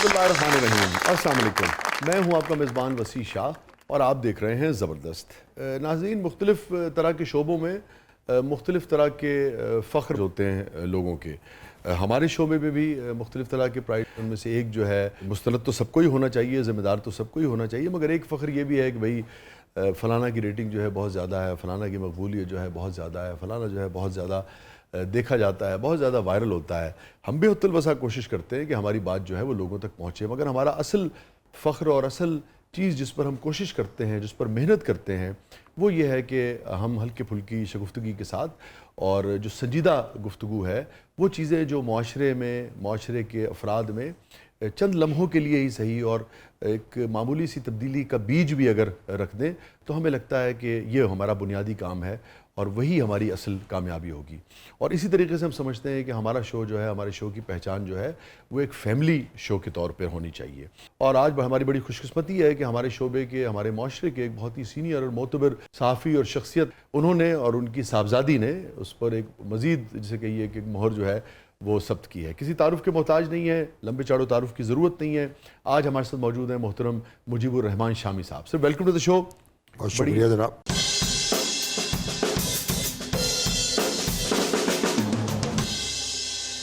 बिस्मिल्लाहिर्रहमानिर्रहीम। अस्सलाम वालेकुम। मैं हूं आपका मेज़बान वसी शाह और आप देख रहे हैं ज़बरदस्त। नाज़रीन, मुख्तलिफ़ तरह के शोबों में मुख्तलिफ़ तरह के फ़ख्र होते हैं लोगों के। हमारे शोबे में भी मुख्तलिफ़ तरह के प्राइड, उनमें से एक जो है मुस्तनद तो सबको ही होना चाहिए, ज़िम्मेदार तो सबको ही होना चाहिए, मगर एक फ़ख्र ये भी है कि भाई फ़लाना की रेटिंग जो है बहुत ज़्यादा है, फ़लाना की मकबूलियत जो है बहुत ज़्यादा है, फ़लाना जो है बहुत ज़्यादा देखा जाता है, बहुत ज़्यादा वायरल होता है। हम भी हुत्तुल वसा कोशिश करते हैं कि हमारी बात जो है वो लोगों तक पहुँचे, मगर हमारा असल फ़ख्र और असल चीज़ जिस पर हम कोशिश करते हैं, जिस पर मेहनत करते हैं, वो ये है कि हम हल्की फुल्की शगुफ्तगी के साथ और जो संजीदा गुफ्तगू है, वो चीज़ें जो मुआशरे में, मुआशरे के अफराद में चंद लम्हों के लिए ही सही और एक मामूली सी तब्दीली का बीज भी अगर रख दें, तो हमें लगता है कि ये हमारा बुनियादी काम है और वही हमारी असल कामयाबी होगी। और इसी तरीके से हम समझते हैं कि हमारा शो जो है, हमारे शो की पहचान जो है, वो एक फैमिली शो के तौर पर होनी चाहिए। और आज हमारी बड़ी खुशकिस्मती है कि हमारे शोबे के, हमारे माशरे के एक बहुत ही सीनियर और मोतबर सहाफ़ी और शख्सियत, उन्होंने और उनकी साहबजादी ने उस पर एक मज़ीद, जिसे कहिए कि मोहर जो है वो सब्त की है। किसी तारुफ़ के मोहताज नहीं है, लंबे चौड़े तारुफ़ की ज़रूरत नहीं है। आज हमारे साथ मौजूद हैं मोहतरम मुजीबुर रहमान शामी साहब। Sir, welcome to the show. बहुत शुक्रिया जनाब।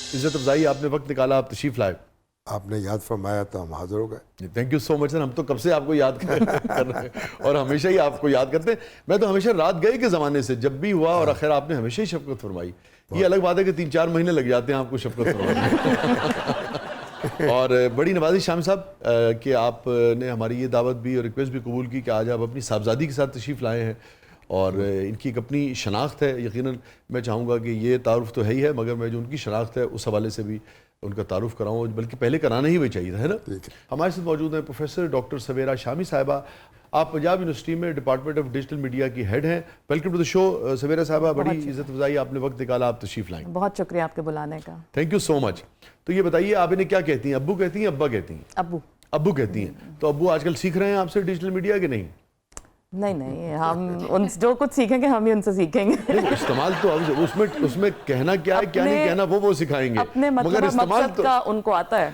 इज़्ज़त अफ़ज़ाई, आपने वक्त निकाला, आप तशरीफ़ लाए। आपने याद फरमाया तो हम हाजिर हो गए। Thank you so much sir. हम तो कब से आपको याद कर रहे हैं और हमेशा ही आपको याद करते हैं। मैं तो हमेशा रात गए के ज़माने से जब भी हुआ, और आखिर आपने हमेशा ही शफ़क़त फरमाई। ये अलग बात है कि 3-4 महीने लग जाते हैं आपको शफ़क़त फरमाने। और बड़ी नवाज़ी शाम साहब कि आपने हमारी ये दावत भी और रिक्वेस्ट भी कबूल की कि आज आप अपनी साहबजादी के साथ तशरीफ़ लाए हैं और इनकी एक अपनी शनाख्त है। यकीनन मैं चाहूँगा कि ये तारुफ़ तो है ही है, मगर मैं जो उनकी शनाख्त है उस हवाले से भी उनका तारुफ़ कराऊँ, बल्कि पहले कराना ही वही चाहिए था, है ना। हमारे साथ मौजूद हैं प्रोफेसर डॉक्टर सवेरा शामी साहिबा। आप पंजाब यूनिवर्सिटी में डिपार्टमेंट ऑफ डिजिटल मीडिया की हेड हैं। वेलकम टू द शो सवेरा साहिबा। बड़ी इज़्ज़त अफ़ज़ाई, आपने वक्त निकाला, आप तशरीफ़ लाएँ। बहुत शुक्रिया आपके बुलाने का। Thank you so much. तो ये बताइए, आप इन्हें क्या कहती हैं, अब्बू कहती हैं, अब्बा कहती हैं? अब्बू। अब्बू कहती हैं। तो अब्बू आजकल सीख रहे हैं आपसे डिजिटल मीडिया के नहीं? नहीं, हम उन जो कुछ सीखेंगे हम ही उनसे सीखेंगे। इस्तेमाल तो अब उसमें कहना क्या है, क्या नहीं कहना, वो सिखाएंगे, अपने मगर इस्तेमाल मकसद का उनको आता है।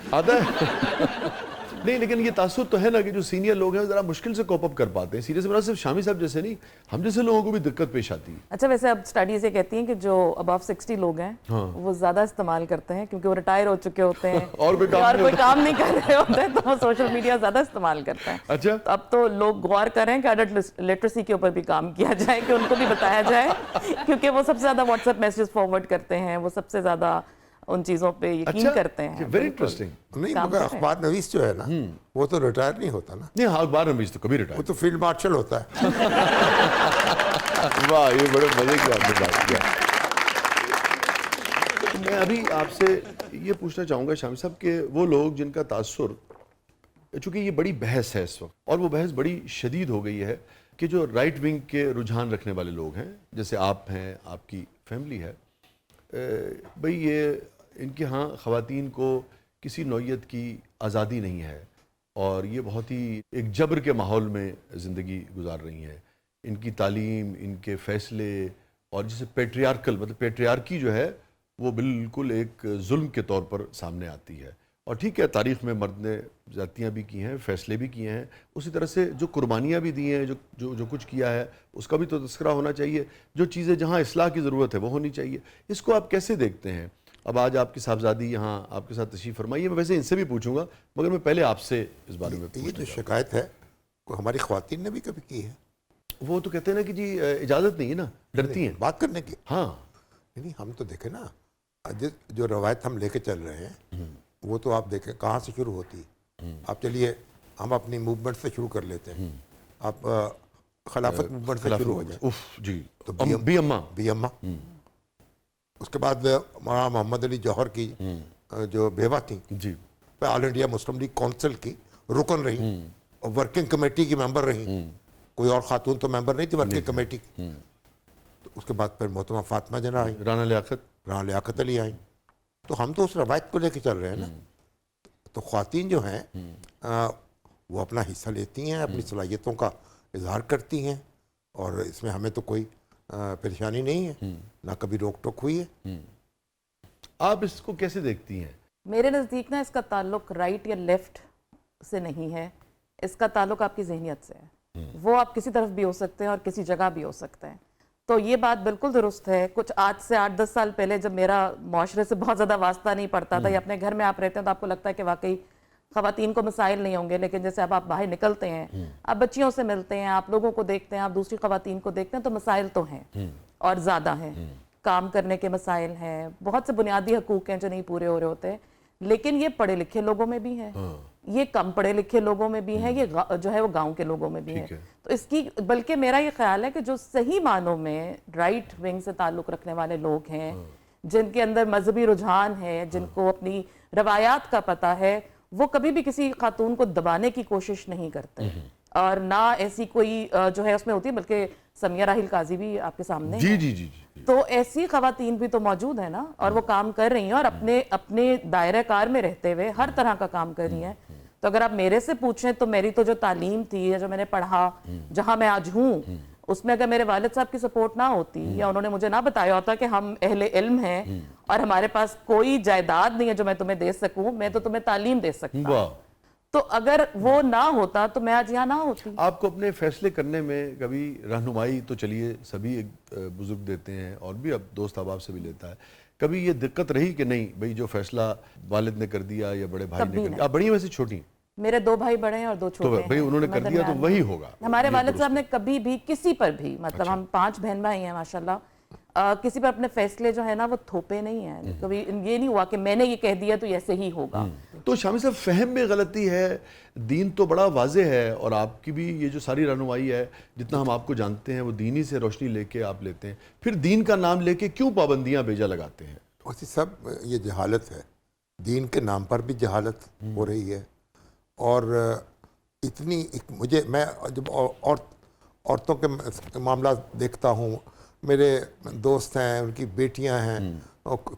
नहीं, लेकिन ये तासुर तो है ना कि जो सीनियर लोग हैं जरा मुश्किल से कोप अप कर पाते हैं। सीरियस में सिर्फ शामी साहब जैसे नहीं, हम जैसे लोगों को भी दिक्कत पेश आती है। अच्छा, वैसे अब स्टडीज ये कहती हैं कि जो अबव 60 लोग हैं, हाँ, वो ज्यादा इस्तेमाल करते हैं क्योंकि वो रिटायर हो चुके होते हैं और कोई काम नहीं कर रहे होते हैं, तो वो सोशल मीडिया ज्यादा इस्तेमाल करते हैं। अच्छा, तो अब तो लोग गौर कर रहे हैं कि एडल्ट लिटरेसी के ऊपर भी काम किया जाए, कि उनको भी बताया जाए, क्योंकि वो सबसे ज्यादा व्हाट्सएप मैसेज फॉरवर्ड करते हैं, वो सबसे ज्यादा उन चीजों पे यकीन करते हैं। Very interesting. नहीं, मगर अखबार नवीस जो है ना, वो तो रिटायर नहीं होता ना। नहीं, हाँ, अखबार नवीस तो कभी रिटायर, वो तो फील्ड मार्शल होता है। वाह, ये बड़े मजे की आपने बात किया। मैं अभी आपसे ये पूछना चाहूँगा शामी साहब कि वो लोग जिनका तासुर, चूँकि ये बड़ी बहस है इस वक्त और वो बहस बड़ी शदीद हो गई है कि जो राइट विंग के रुझान रखने वाले लोग हैं, जैसे आप हैं, आपकी फैमिली है, भाई ये इनके यहाँ ख़वातीन को किसी नौइयत की आज़ादी नहीं है और ये बहुत ही एक जबर के माहौल में ज़िंदगी गुजार रही हैं। इनकी तालीम, इनके फ़ैसले और जैसे पेट्रियार्कल, मतलब पेट्रियार्की जो है वो बिल्कुल एक जुल्म के तौर पर सामने आती है। और ठीक है, तारीख़ में मर्द ने ज़्यादतियाँ भी की हैं, फ़ैसले भी किए हैं, उसी तरह से जो कुर्बानियाँ भी दी हैं, जो कुछ किया है उसका भी तो तज़किरा होना चाहिए। जो चीज़ें जहाँ इस्लाह की ज़रूरत है वो होनी चाहिए। इसको आप कैसे देखते हैं? अब आज आपकी साहबजादी यहाँ आपके साथ तशरीफ़ फरमाइए। मैं वैसे इनसे भी पूछूंगा, मगर मैं पहले आपसे इस बारे में ये जो शिकायत है वो हमारी ख़वातीन ने भी कभी की है। वो तो कहते हैं ना कि जी इजाज़त नहीं है ना, डरती हैं बात करने की। हाँ, नहीं, हम तो देखें ना, जो रवायत हम लेके चल रहे हैं वो तो आप देखें कहाँ से शुरू होती है। आप चलिए, हम अपनी मूवमेंट से शुरू कर लेते हैं। आप खिलाफत मूवमेंट से शुरू हो जाए। उफ जी, तो बी अम्मा, उसके बाद मौलाना मोहम्मद अली जौहर की जो बेवा थी जी, ऑल इंडिया मुस्लिम लीग काउंसिल की रुकन रही और वर्किंग कमेटी की मेंबर रही। कोई और खातून तो मेंबर नहीं थी वर्किंग कमेटी की। तो उसके बाद फिर मोहतरमा फातिमा जना आई, राना लियाकत अली आई। तो हम तो उस रवायत को लेके चल रहे हैं ना। तो ख्वातीन जो हैं वो अपना हिस्सा लेती हैं, अपनी सलाहियतों का इजहार करती हैं और इसमें हमें तो कोई परेशानी नहीं है, ना कभी रोक टोक हुई है। आप इसको कैसे देखती हैं میرے نزدیک نا اس کا تعلق رائٹ یا لیفٹ سے نہیں ہے، اس کا تعلق آپ کی ذہنیت سے ہے. وہ آپ کسی طرف بھی ہو سکتے ہیں اور کسی جگہ بھی ہو سکتے ہیں. تو یہ بات بالکل درست ہے. کچھ آج سے 8-10 سال پہلے جب میرا معاشرے سے بہت زیادہ واسطہ نہیں پڑتا تھا یا اپنے گھر میں آپ رہتے ہیں تو آپ کو لگتا ہے کہ واقعی خواتین کو مسائل نہیں ہوں گے، لیکن جیسے اب آپ باہر نکلتے ہیں، آپ بچیوں سے ملتے ہیں، آپ لوگوں کو دیکھتے ہیں، آپ دوسری خواتین کو دیکھتے ہیں، تو مسائل تو ہیں اور زیادہ ہیں. کام کرنے کے مسائل ہیں، بہت سے بنیادی حقوق ہیں جو نہیں پورے ہو رہے ہوتے. لیکن یہ پڑھے لکھے لوگوں میں بھی ہے، یہ کم پڑھے لکھے لوگوں میں بھی ہے، یہ جو ہے وہ گاؤں کے لوگوں میں بھی ہے. تو اس کی بلکہ میرا یہ خیال ہے کہ جو صحیح معنوں میں رائٹ ونگ سے تعلق رکھنے والے لوگ ہیں، جن کے اندر مذہبی رجحان ہے، جن کو اپنی روایات کا پتہ ہے، وہ کبھی بھی کسی خاتون کو دبانے کی کوشش نہیں کرتے. اور نہ ایسی کوئی جو ہے اس میں ہوتی ہے، بلکہ سمیہ راحیل قاضی بھی آپ کے سامنے جی ہے. جی جی جی. تو ایسی خواتین بھی تو موجود ہیں نا، اور وہ کام کر رہی ہیں اور اپنے دائرہ کار میں رہتے ہوئے ہر طرح کا کام کر رہی ہیں. تو اگر آپ میرے سے پوچھیں تو میری تو جو تعلیم تھی یا جو میں نے پڑھا، جہاں میں آج ہوں، اس میں اگر میرے والد صاحب کی سپورٹ نہ ہوتی یا انہوں نے مجھے نہ بتایا ہوتا کہ ہم اہل علم ہیں اور ہمارے پاس کوئی جائیداد نہیں ہے جو میں تمہیں دے سکوں، میں تو تمہیں تعلیم دے سکتا ہوں، تو اگر وہ نہ ہوتا تو میں آج یہاں نہ ہوتی. آپ کو اپنے فیصلے کرنے میں کبھی رہنمائی تو چلیے سبھی ایک بزرگ دیتے ہیں اور بھی اب دوست احباب سے بھی لیتا ہے، کبھی یہ دقت رہی کہ نہیں بھئی جو فیصلہ والد نے کر دیا یا بڑے بھائی نے کر دیا؟ آپ بڑی ہیں ویسے چھوٹی ہیں؟ میرے 2 بھائی بڑے ہیں اور 2 چھوٹے ہیں. تو بھئی انہوں نے کر دیا تو وہی ہوگا. ہمارے والد صاحب نے کبھی بھی کسی پر بھی، مطلب ہم 5 بہن بھائی ہیں ماشاءاللہ، کسی پر اپنے فیصلے جو ہے نا وہ تھوپے نہیں ہیں. کبھی یہ نہیں ہوا کہ میں نے یہ کہہ دیا تو ایسے ہی ہوگا. تو شامی صاحب فہم میں غلطی ہے، دین تو بڑا واضح ہے اور آپ کی بھی یہ جو ساری رہنمائی ہے جتنا ہم آپ کو جانتے ہیں وہ دینی سے روشنی لے کے آپ لیتے ہیں، پھر دین کا نام لے کے کیوں پابندیاں بیجا لگاتے ہیں؟ ویسے سب یہ جہالت ہے، دین کے نام پر بھی جہالت ہو رہی ہے. اور اتنی میں جب عورتوں کے معاملات دیکھتا ہوں، میرے دوست ہیں، ان کی بیٹیاں ہیں،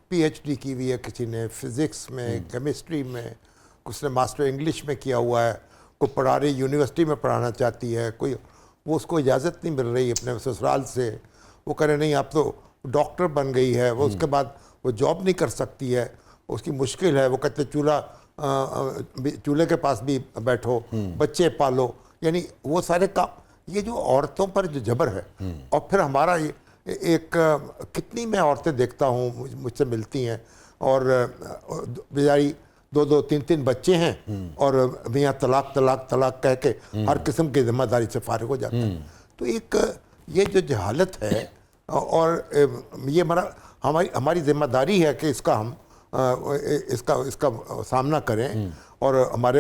پی ایچ ڈی کی ہوئی ہے، کسی نے فزکس میں، کیمسٹری میں، کچھ نے ماسٹر انگلش میں کیا ہوا ہے، کوئی پڑھا رہی یونیورسٹی میں پڑھانا چاہتی ہے، کوئی وہ اس کو اجازت نہیں مل رہی اپنے سسرال سے، وہ کہہ رہے نہیں آپ تو ڈاکٹر بن گئی ہے، وہ اس کے بعد وہ جاب نہیں کر سکتی ہے، اس کی مشکل ہے، وہ کہتے چولہے کے پاس بھی بیٹھو، بچے پالو. یعنی وہ سارے کام، یہ جو عورتوں پر جو جبر ہے. اور پھر ہمارا ایک کتنی میں عورتیں دیکھتا ہوں مجھ سے ملتی ہیں اور بیچاری 2-2 3-3 بچے ہیں اور میاں طلاق طلاق طلاق کہہ کے ہر قسم کی ذمہ داری سے فارغ ہو جاتے ہیں. تو ایک یہ جو جہالت ہے اور یہ ہماری ذمہ داری ہے کہ اس کا ہم اس کا سامنا کریں. اور ہمارے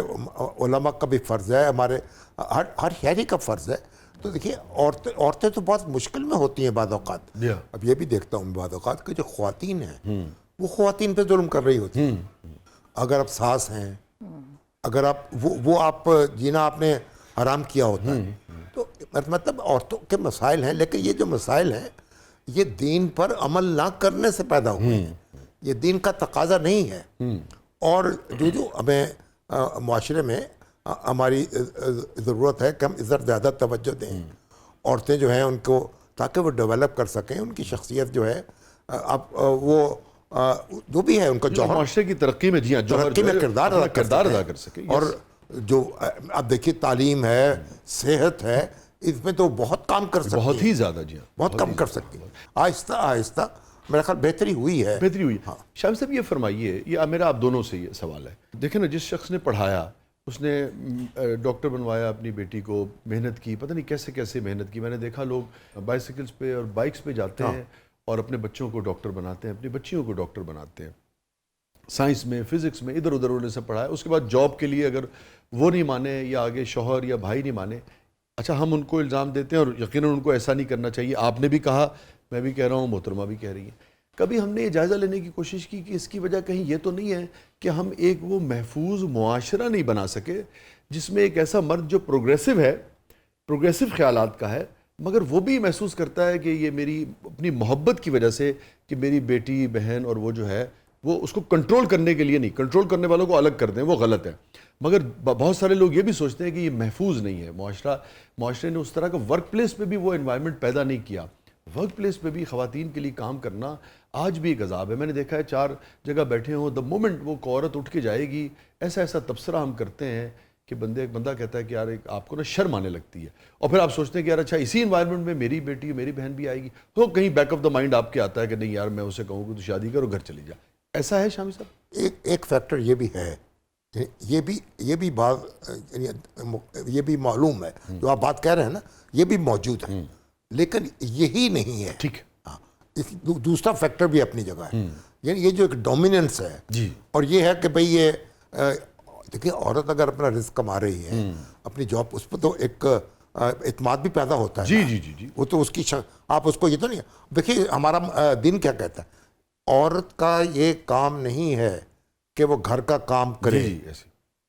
علماء کا بھی فرض ہے، ہمارے ہر شہری کا فرض ہے. تو دیکھیے عورتیں تو بہت مشکل میں ہوتی ہیں بعض اوقات. اب یہ بھی دیکھتا ہوں بعض اوقات کہ جو خواتین ہیں وہ خواتین پہ ظلم کر رہی ہوتی ہیں. اگر آپ ساس ہیں، اگر آپ وہ آپ جینا آپ نے حرام کیا ہوتا ہے، تو مطلب عورتوں کے مسائل ہیں. لیکن یہ جو مسائل ہیں یہ دین پر عمل نہ کرنے سے پیدا ہوئے ہیں، یہ دین کا تقاضا نہیں ہے. اور جو ہمیں معاشرے میں ہماری ضرورت ہے کہ ہم ادھر زیادہ توجہ دیں. عورتیں جو ہیں ان کو تاکہ وہ ڈیولپ کر سکیں، ان کی شخصیت جو ہے اب وہ جو بھی ہے ان کا جوہر معاشرے کی ترقی میں ترقی میں کردار ادا کر سکے. اور جو اب دیکھیے تعلیم ہے، صحت ہے، اس میں تو بہت کام کر سکتی ہے، بہت ہی زیادہ. جی بہت کم کر سکتی ہے. آہستہ آہستہ میرا خیال بہتری ہوئی ہے. شامی صاحب یہ فرمائیے، یہ میرا آپ دونوں سے یہ سوال ہے. دیکھیں نا، جس شخص نے پڑھایا، اس نے ڈاکٹر بنوایا اپنی بیٹی کو، محنت کی، پتہ نہیں کیسے کیسے محنت کی. میں نے دیکھا لوگ بائسیکلز پہ اور بائکس پہ جاتے ہیں اور اپنے بچوں کو ڈاکٹر بناتے ہیں، اپنی بچیوں کو ڈاکٹر بناتے ہیں. سائنس میں، فزکس میں، ادھر ادھر انہوں نے سب پڑھایا. اس کے بعد جاب کے لیے اگر وہ نہیں مانے یا آگے شوہر یا بھائی نہیں مانے، اچھا ہم ان کو الزام دیتے ہیں اور یقیناً ان کو ایسا نہیں کرنا چاہیے. آپ نے بھی کہا، میں بھی کہہ رہا ہوں، محترمہ بھی کہہ رہی ہیں. کبھی ہم نے یہ جائزہ لینے کی کوشش کی کہ اس کی وجہ کہیں یہ تو نہیں ہے کہ ہم ایک وہ محفوظ معاشرہ نہیں بنا سکے جس میں ایک ایسا مرد جو پروگریسو ہے، پروگریسو خیالات کا ہے، مگر وہ بھی محسوس کرتا ہے کہ یہ میری اپنی محبت کی وجہ سے کہ میری بیٹی بہن اور وہ جو ہے وہ اس کو کنٹرول کرنے کے لیے نہیں، کنٹرول کرنے والوں کو الگ کر دیں، وہ غلط ہے. مگر بہت سارے لوگ یہ بھی سوچتے ہیں کہ یہ محفوظ نہیں ہے معاشرے نے اس طرح کا ورک پلیس پہ بھی وہ انوائرمنٹ پیدا نہیں کیا. ورک پلیس پہ بھی خواتین کے لیے کام کرنا آج بھی ایک عذاب ہے. میں نے دیکھا ہے 4 جگہ بیٹھے ہوں, دا مومنٹ وہ عورت اٹھ کے جائے گی, ایسا تبصرہ ہم کرتے ہیں کہ بندہ کہتا ہے کہ یار آپ کو نا شرم آنے لگتی ہے, اور پھر آپ سوچتے ہیں کہ یار اچھا اسی انوائرمنٹ میں میری بیٹی میری بہن بھی آئے گی, تو کہیں بیک آف دا مائنڈ آپ کے آتا ہے کہ نہیں یار میں اسے کہوں کہ تو شادی کرو گھر چلی جا. ایسا ہے شامی صاحب؟ ایک فیکٹر یہ بھی ہے, یہ بھی بات یہ بھی معلوم ہے, جو آپ بات کہہ رہے ہیں نا یہ بھی موجود ہے, لیکن یہی نہیں ہے. ٹھیک ہے, دوسرا فیکٹر بھی اپنی جگہ ہے, یعنی یہ جو ایک ڈومیننس ہے جی, اور یہ ہے کہ بھئی یہ دیکھیں عورت اگر اپنا رزق کما رہی ہے اپنی جاب, اس پہ تو ایک اعتماد بھی پیدا ہوتا ہے. جی جی جی جی, وہ تو اس کی آپ اس کو یہ تو نہیں, دیکھیے ہمارا دین کیا کہتا ہے, عورت کا یہ کام نہیں ہے کہ وہ گھر کا کام کرے,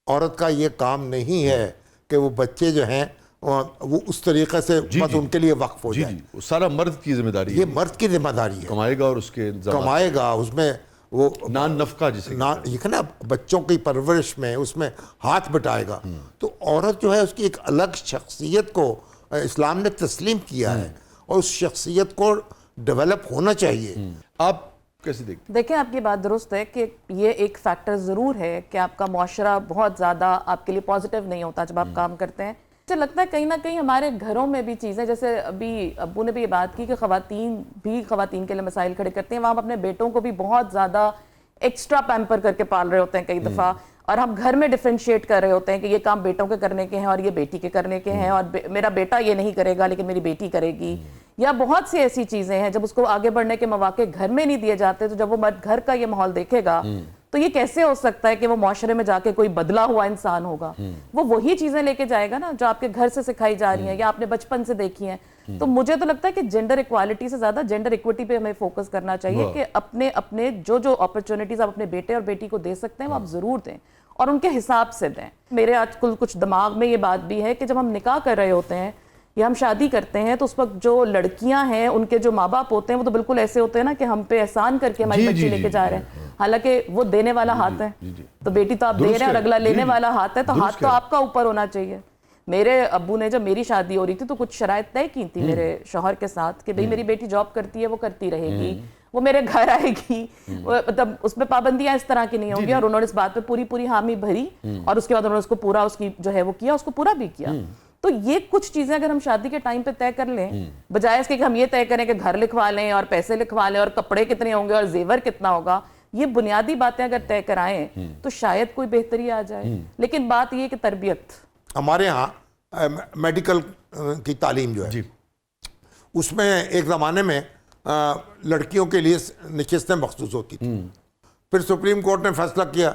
عورت کا یہ کام نہیں ہے کہ وہ بچے جو ہیں وہ اس طریقے سے بس ان کے لیے وقف ہو جائے. وہ سارا مرد کی ذمہ داری ہے, یہ مرد کی ذمہ داری ہے, کمائے گا اور اس کے کمائے گا, اس میں وہ نان نفقہ جسے یہ نا بچوں کی پرورش میں اس میں ہاتھ بٹائے گا. تو عورت جو ہے اس کی ایک الگ شخصیت کو اسلام نے تسلیم کیا ہے, اور اس شخصیت کو ڈیولپ ہونا چاہیے. آپ کیسے دیکھتے ہیں؟ دیکھیں آپ کی بات درست ہے کہ یہ ایک فیکٹر ضرور ہے کہ آپ کا معاشرہ بہت زیادہ آپ کے لیے پازیٹیو نہیں ہوتا جب آپ کام کرتے ہیں. مجھے لگتا ہے کہیں نہ کہیں ہمارے گھروں میں بھی چیزیں, جیسے ابھی ابو نے بھی یہ بات کی کہ خواتین کے لیے مسائل کھڑے کرتے ہیں, وہاں ہم اپنے بیٹوں کو بھی بہت زیادہ ایکسٹرا پیمپر کر کے پال رہے ہوتے ہیں کئی دفعہ, اور ہم گھر میں ڈیفرینشیٹ کر رہے ہوتے ہیں کہ یہ کام بیٹوں کے کرنے کے ہیں اور یہ بیٹی کے کرنے کے ہیں, اور میرا بیٹا یہ نہیں کرے گا لیکن میری بیٹی کرے گی. یا بہت سی ایسی چیزیں ہیں جب اس کو آگے بڑھنے کے مواقع گھر میں نہیں دیے جاتے, تو جب وہ مرد گھر کا یہ ماحول دیکھے گا تو یہ کیسے ہو سکتا ہے کہ وہ معاشرے میں جا کے کوئی بدلا ہوا انسان ہوگا. وہ وہی چیزیں لے کے جائے گا نا جو آپ کے گھر سے سکھائی جا رہی ہیں یا آپ نے بچپن سے دیکھی ہیں. تو مجھے تو لگتا ہے کہ جینڈر ایکوالٹی سے زیادہ جینڈر ایکوٹی پہ ہمیں فوکس کرنا چاہیے کہ اپنے جو اپرچونٹیز آپ اپنے بیٹے اور بیٹی کو دے سکتے ہیں وہ آپ ضرور دیں, اور ان کے حساب سے دیں. میرے آج کل کچھ دماغ میں یہ بات بھی ہے کہ جب ہم نکاح کر رہے ہوتے ہیں یا ہم شادی کرتے ہیں تو اس وقت جو لڑکیاں ہیں ان کے جو ماں باپ ہوتے ہیں وہ تو بالکل ایسے ہوتے ہیں نا کہ ہم پہ احسان کر کے ہماری بچی لے کے جا رہے ہیں, حالانکہ وہ دینے والا ہاتھ ہے. تو بیٹی تو آپ دے رہے ہیں اور اگلا لینے والا ہاتھ ہے, تو ہاتھ تو آپ کا اوپر ہونا چاہیے. میرے ابو نے جب میری شادی ہو رہی تھی تو کچھ شرائط طے کی تھی میرے شوہر کے ساتھ کہ بھئی میری بیٹی جاب کرتی ہے, وہ کرتی رہے گی, وہ میرے گھر آئے گی, مطلب اس میں پابندیاں اس طرح کی نہیں ہوں گی. اور انہوں نے اس بات پہ پوری حامی بھری, اور اس کے بعد انہوں نے اس کو پورا اس کی جو ہے وہ کیا, اس کو پورا بھی کیا. تو یہ کچھ چیزیں اگر ہم شادی کے ٹائم پہ طے کر لیں, بجائے اس کے کہ ہم یہ طے کریں کہ گھر لکھوا لیں اور پیسے لکھوا لیں اور کپڑے کتنے ہوں گے اور زیور کتنا ہوگا, یہ بنیادی باتیں اگر طے کرائیں تو شاید کوئی بہتری آ جائے. لیکن بات یہ کہ تربیت, ہمارے ہاں میڈیکل کی تعلیم جو ہے اس میں ایک زمانے میں لڑکیوں کے لیے نشستیں مخصوص ہوتی تھیں. پھر سپریم کورٹ نے فیصلہ کیا,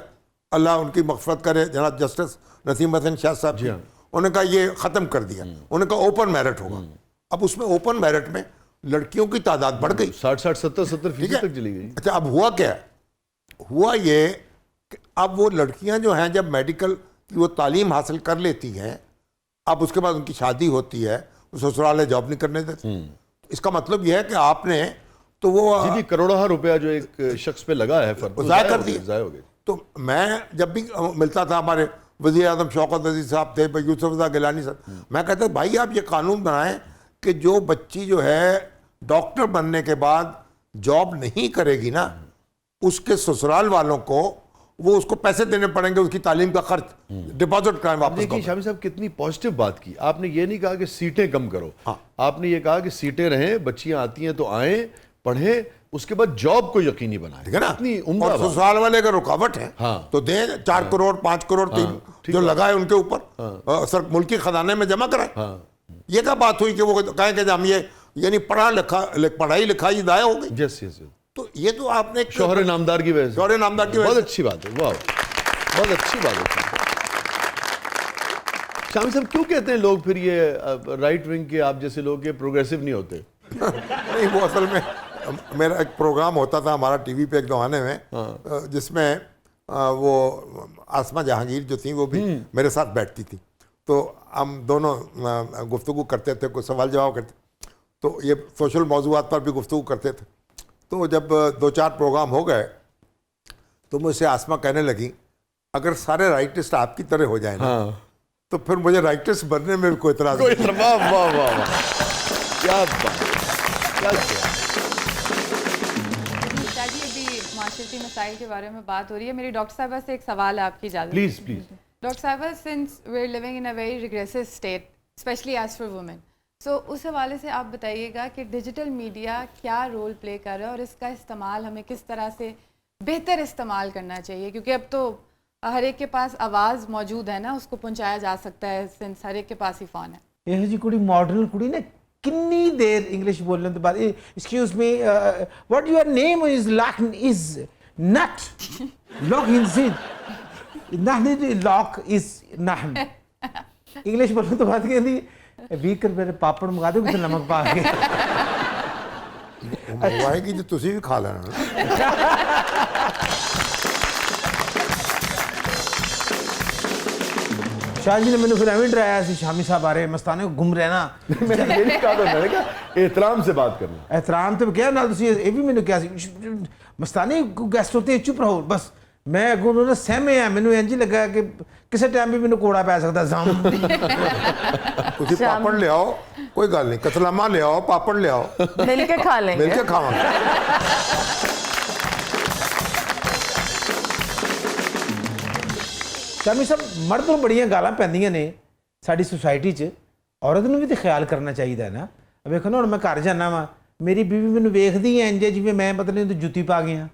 اللہ ان کی مغفرت کرے, جناب جسٹس نسیم حسن شاہ صاحب جی, انہوں نے کہا یہ ختم کر دیا. انہوں نے کہا اوپن میرٹ ہوگا. اب اس میں اوپن میرٹ میں لڑکیوں کی تعداد بڑھ گئی, 60-70% تک چلی گئی. اچھا اب ہوا کیا, ہوا یہ کہ اب وہ لڑکیاں جو ہیں جب میڈیکل کی وہ تعلیم حاصل کر لیتی ہیں, اب اس کے بعد ان کی شادی ہوتی ہے, سسرال جاب نہیں کرنے دیتے. اس کا مطلب یہ ہے کہ آپ نے تو وہ کروڑوں روپیہ جو ایک شخص پہ لگا ہے ضائع کر دیا, ضائع ہو گئے. تو میں جب بھی ملتا تھا ہمارے وزیر اعظم شوکت عزیز صاحب تھے, یوسف رضا گیلانی صاحب, میں کہتا بھائی آپ یہ قانون بنائیں کہ جو بچی جو ہے ڈاکٹر بننے کے بعد جاب نہیں کرے گی نا, اس کے سسرال والوں کو وہ اس کو پیسے دینے پڑیں گے, اس کی تعلیم کا خرچ ڈپازٹ کرائیں واپس. دیکھیں شامی صاحب کتنی پازیٹیو بات کی آپ نے. یہ نہیں کہا کہ سیٹیں کم کرو, آپ نے یہ کہا کہ سیٹیں رہیں, بچیاں آتی ہیں تو آئیں, پڑھیں, اس کے بعد جاب کو یقینی بنائیں. ٹھیک ہے نا, اور سسرال والے اگر رکاوٹ ہے تو دیں 4 کروڑ 5 کروڑ 3 جو لگائے ان کے اوپر سر ملکی خزانے میں جمع کرائیں. یہ کیا بات ہوئی کہ وہ کہیں کہ ہم یہ یعنی پڑھائی لکھائی ضائع ہو گئی. یس یس, تو یہ تو آپ نے شوہر نامدار کی وجہ سے, شوہر نامدار کی وجہ بہت اچھی بات ہے. واہ, بہت اچھی بات ہے. شامی صاحب کیوں کہتے ہیں لوگ پھر یہ رائٹ ونگ کے آپ جیسے لوگ یہ پروگریسو نہیں ہوتے؟ نہیں, وہ اصل میں میرا ایک پروگرام ہوتا تھا ہمارا ٹی وی پہ ایک زمانے میں, جس میں وہ آسمہ جہانگیر جو تھیں وہ بھی میرے ساتھ بیٹھتی تھی, تو ہم دونوں گفتگو کرتے تھے, کوئی سوال جواب کرتے, تو یہ سوشل موضوعات پر بھی گفتگو کرتے تھے. تو جب 2-4 پروگرام ہو گئے تو مجھ سے آسمہ کہنے لگی اگر سارے رائٹسٹ آپ کی طرح ہو جائیں نا تو پھر مجھے رائٹسٹ بننے میں بھی کوئی اعتراض نہیں. واہ واہ واہ, کیا بات, क्या किया? ताकि अभी माशरती मसाइल के बारे में बात हो रही है, मेरी डॉक्टर साहबा से एक सवाल है आपकी इजाज़त। Please please. डॉक्टर साहबा, since we are living in a very regressive state specially as for women, so उस हवाले से आप बताइएगा कि डिजिटल मीडिया क्या रोल प्ले कर रहा है और इसका इस्तेमाल हमें किस तरह से बेहतर इस्तेमाल करना चाहिए, क्योंकि अब तो हर एक के पास आवाज़ मौजूद है ना, उसको पहुंचाया जा सकता है सिंस हर एक के पास ही फ़ोन है। ਇਹੋ ਜੀ ਕੁੜੀ ਮਾਡਰਨ ਕੁੜੀ ਨੇ ਕਿੰਨੀ ਦੇਰ ਇੰਗਲਿਸ਼ ਬੋਲਣ ਤੋਂ ਬਾਅਦ excuse me what your name is ਲਾਕਨ ਇਜ਼ ਨਟ ਲੌਕ ਇਨ ਸਿਡ ਨਹਨ ਦੀ ਲੌਕ ਇਜ਼ ਨਹਨ ਇੰਗਲਿਸ਼ ਬੋਲਣ ਤੋਂ ਬਾਅਦ ਕਹਿੰਦੀ 20 ਰੁਪਏ ਦੇ ਪਾਪੜ ਮੰਗਾ ਦਿਓ ਵਿੱਚ ਨਮਕ ਪਾ ਕੇ ਮੰਗਵਾਏਗੀ ਤੇ ਤੁਸੀਂ ਵੀ ਖਾ ਲੈਣਾ। शाह जी ने मैंने फिर एवं डराया सी शामी साहब आ रहे मस्ताने गुम रहना मैंने ये नहीं कहा था, मैंने कहा एहतराम से बात करना। एहतराम तो क्या ना तुसी ये भी मैंने क्या मस्ताने गेस्ट होते हैं चुप रहो बस। मैं अगों ना सहमे आ मैंने इंज लगा कि किसी टाइम भी मैंने कोड़ा पै सकता जाम। ਤੁਸੀਂ ਪਾਪੜ ਲਿਆਓ, ਕੋਈ ਗੱਲ ਨਹੀਂ, ਕਤਲਾਮਾ ਲਿਆਓ, ਪਾਪੜ ਲਿਆਓ, मिल के खा लेंगे। ਮਿਲ ਕੇ ਖਾਵਾਂਗੇ। शामी साहब मर्द ਨੂੰ ਬੜੀਆਂ ਗਾਲਾਂ ਪੈਂਦੀਆਂ ਨੇ ਸਾਡੀ ਸੁਸਾਇਟੀ 'ਚ, ਔਰਤ ਨੂੰ ਵੀ ਤੇ ਖਿਆਲ ਕਰਨਾ ਚਾਹੀਦਾ ਹੈ ਨਾ। ਵੇਖੋ ਨਾ ਹੁਣ ਮੈਂ ਘਰ ਜਾਣਾ ਵਾ, ਮੇਰੀ ਬੀਵੀ ਮੈਨੂੰ ਵੇਖਦੀ ਐ ਇੰਜ ਜਿਵੇਂ ਮੈਂ ਪਤਾ ਨਹੀਂ ਜੁੱਤੀ ਪਾ ਗਿਆ।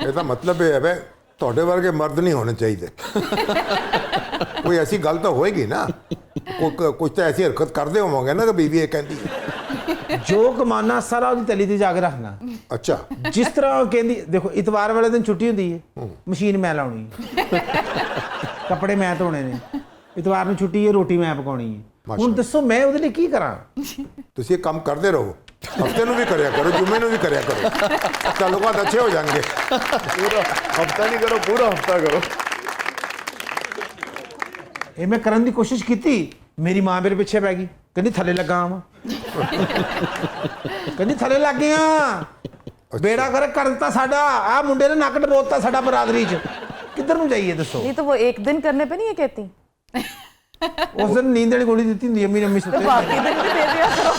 ਇਹਦਾ ਮਤਲਬ ਇਹ ਹੈ ਵੇ ਤੁਹਾਡੇ ਵਰਗੇ ਮਰਦ ਨਹੀਂ ਹੋਣੇ ਚਾਹੀਦੇ। ਕੋਈ ਐਸੀ ਗੱਲ ਤਾਂ ਹੋਏਗੀ ਨਾ, ਕੁਝ ਤਾਂ ਐਸੀ ਹਰਕਤ ਕਰਦੇ ਹੋਵਾਂਗੇ ਨਾ ਕਿ ਬੀਵੀ ਇਹ ਕਹਿੰਦੀ ਹੈ। ਜੋ ਕਮਾਨਾ ਸਾਰਾ ਉਹਦੀ ਤਲੀ ਤੇ ਜਾ ਕੇ ਰੱਖਣਾ। ਅੱਛਾ, ਜਿਸ ਤਰ੍ਹਾਂ ਉਹ ਕਹਿੰਦੀ ਦੇਖੋ ਇਤਵਾਰ ਵਾਲੇ ਦਿਨ ਛੁੱਟੀ ਹੁੰਦੀ ਹੈ, ਮਸ਼ੀਨ ਮੈਂ ਲਾਉਣੀ ਹੈ, ਕੱਪੜੇ ਮੈਂ ਧੋਣੇ ਨੇ, ਇਤਵਾਰ ਨੂੰ ਛੁੱਟੀ ਹੈ, ਰੋਟੀ ਮੈਂ ਪਕਾਉਣੀ ਹੈ। ਹੁਣ ਦੱਸੋ ਮੈਂ ਉਹਦੇ ਲਈ ਕੀ ਕਰਾਂ? ਤੁਸੀਂ ਇਹ ਕੰਮ ਕਰਦੇ ਰਹੋ, ਹਫਤੇ ਨੂੰ ਵੀ ਕਰਿਆ ਕਰੋ, ਜੁਮੇ ਨੂੰ ਵੀ ਕਰਿਆ ਕਰੋ, ਤਾਲੁਕਾਤ ਅੱਛੇ ਹੋ ਜਾਣਗੇ। पूरा हफ्ता नहीं करो, पूरा हफ्ता करो। ਇਹ ਮੈਂ ਕਰਨ ਦੀ ਕੋਸ਼ਿਸ਼ ਕੀਤੀ, ਮੇਰੀ ਮਾਂ ਮੇਰੇ ਪਿੱਛੇ ਪੈ ਗਈ, ਕਹਿੰਦੀ ਥੱਲੇ ਲੱਗਾ ਆਵਾਂ, ਕਹਿੰਦੀ ਥੱਲੇ ਲੱਗ ਗਿਆ, ਬੇੜਾ ਕਰ ਕਰਤਾ ਸਾਡਾ, ਆ ਮੁੰਡੇ ਨੇ ਨੱਕ ਡਬੋਤਾ ਸਾਡਾ ਬਰਾਦਰੀ 'ਚ, ਕਿੱਧਰ ਨੂੰ ਜਾਈਏ ਦੱਸੋ? नहीं तो वो एक दिन करने पे नहीं ये कहती, ਉਸ ਦਿਨ ਨੀਂਦ ਵਾਲੀ ਗੋਲੀ ਦਿੱਤੀ ਹੁੰਦੀ ਅੰਮੀ तो ਸੁੱਤੇ बाकी दिन भी दे दिया करो।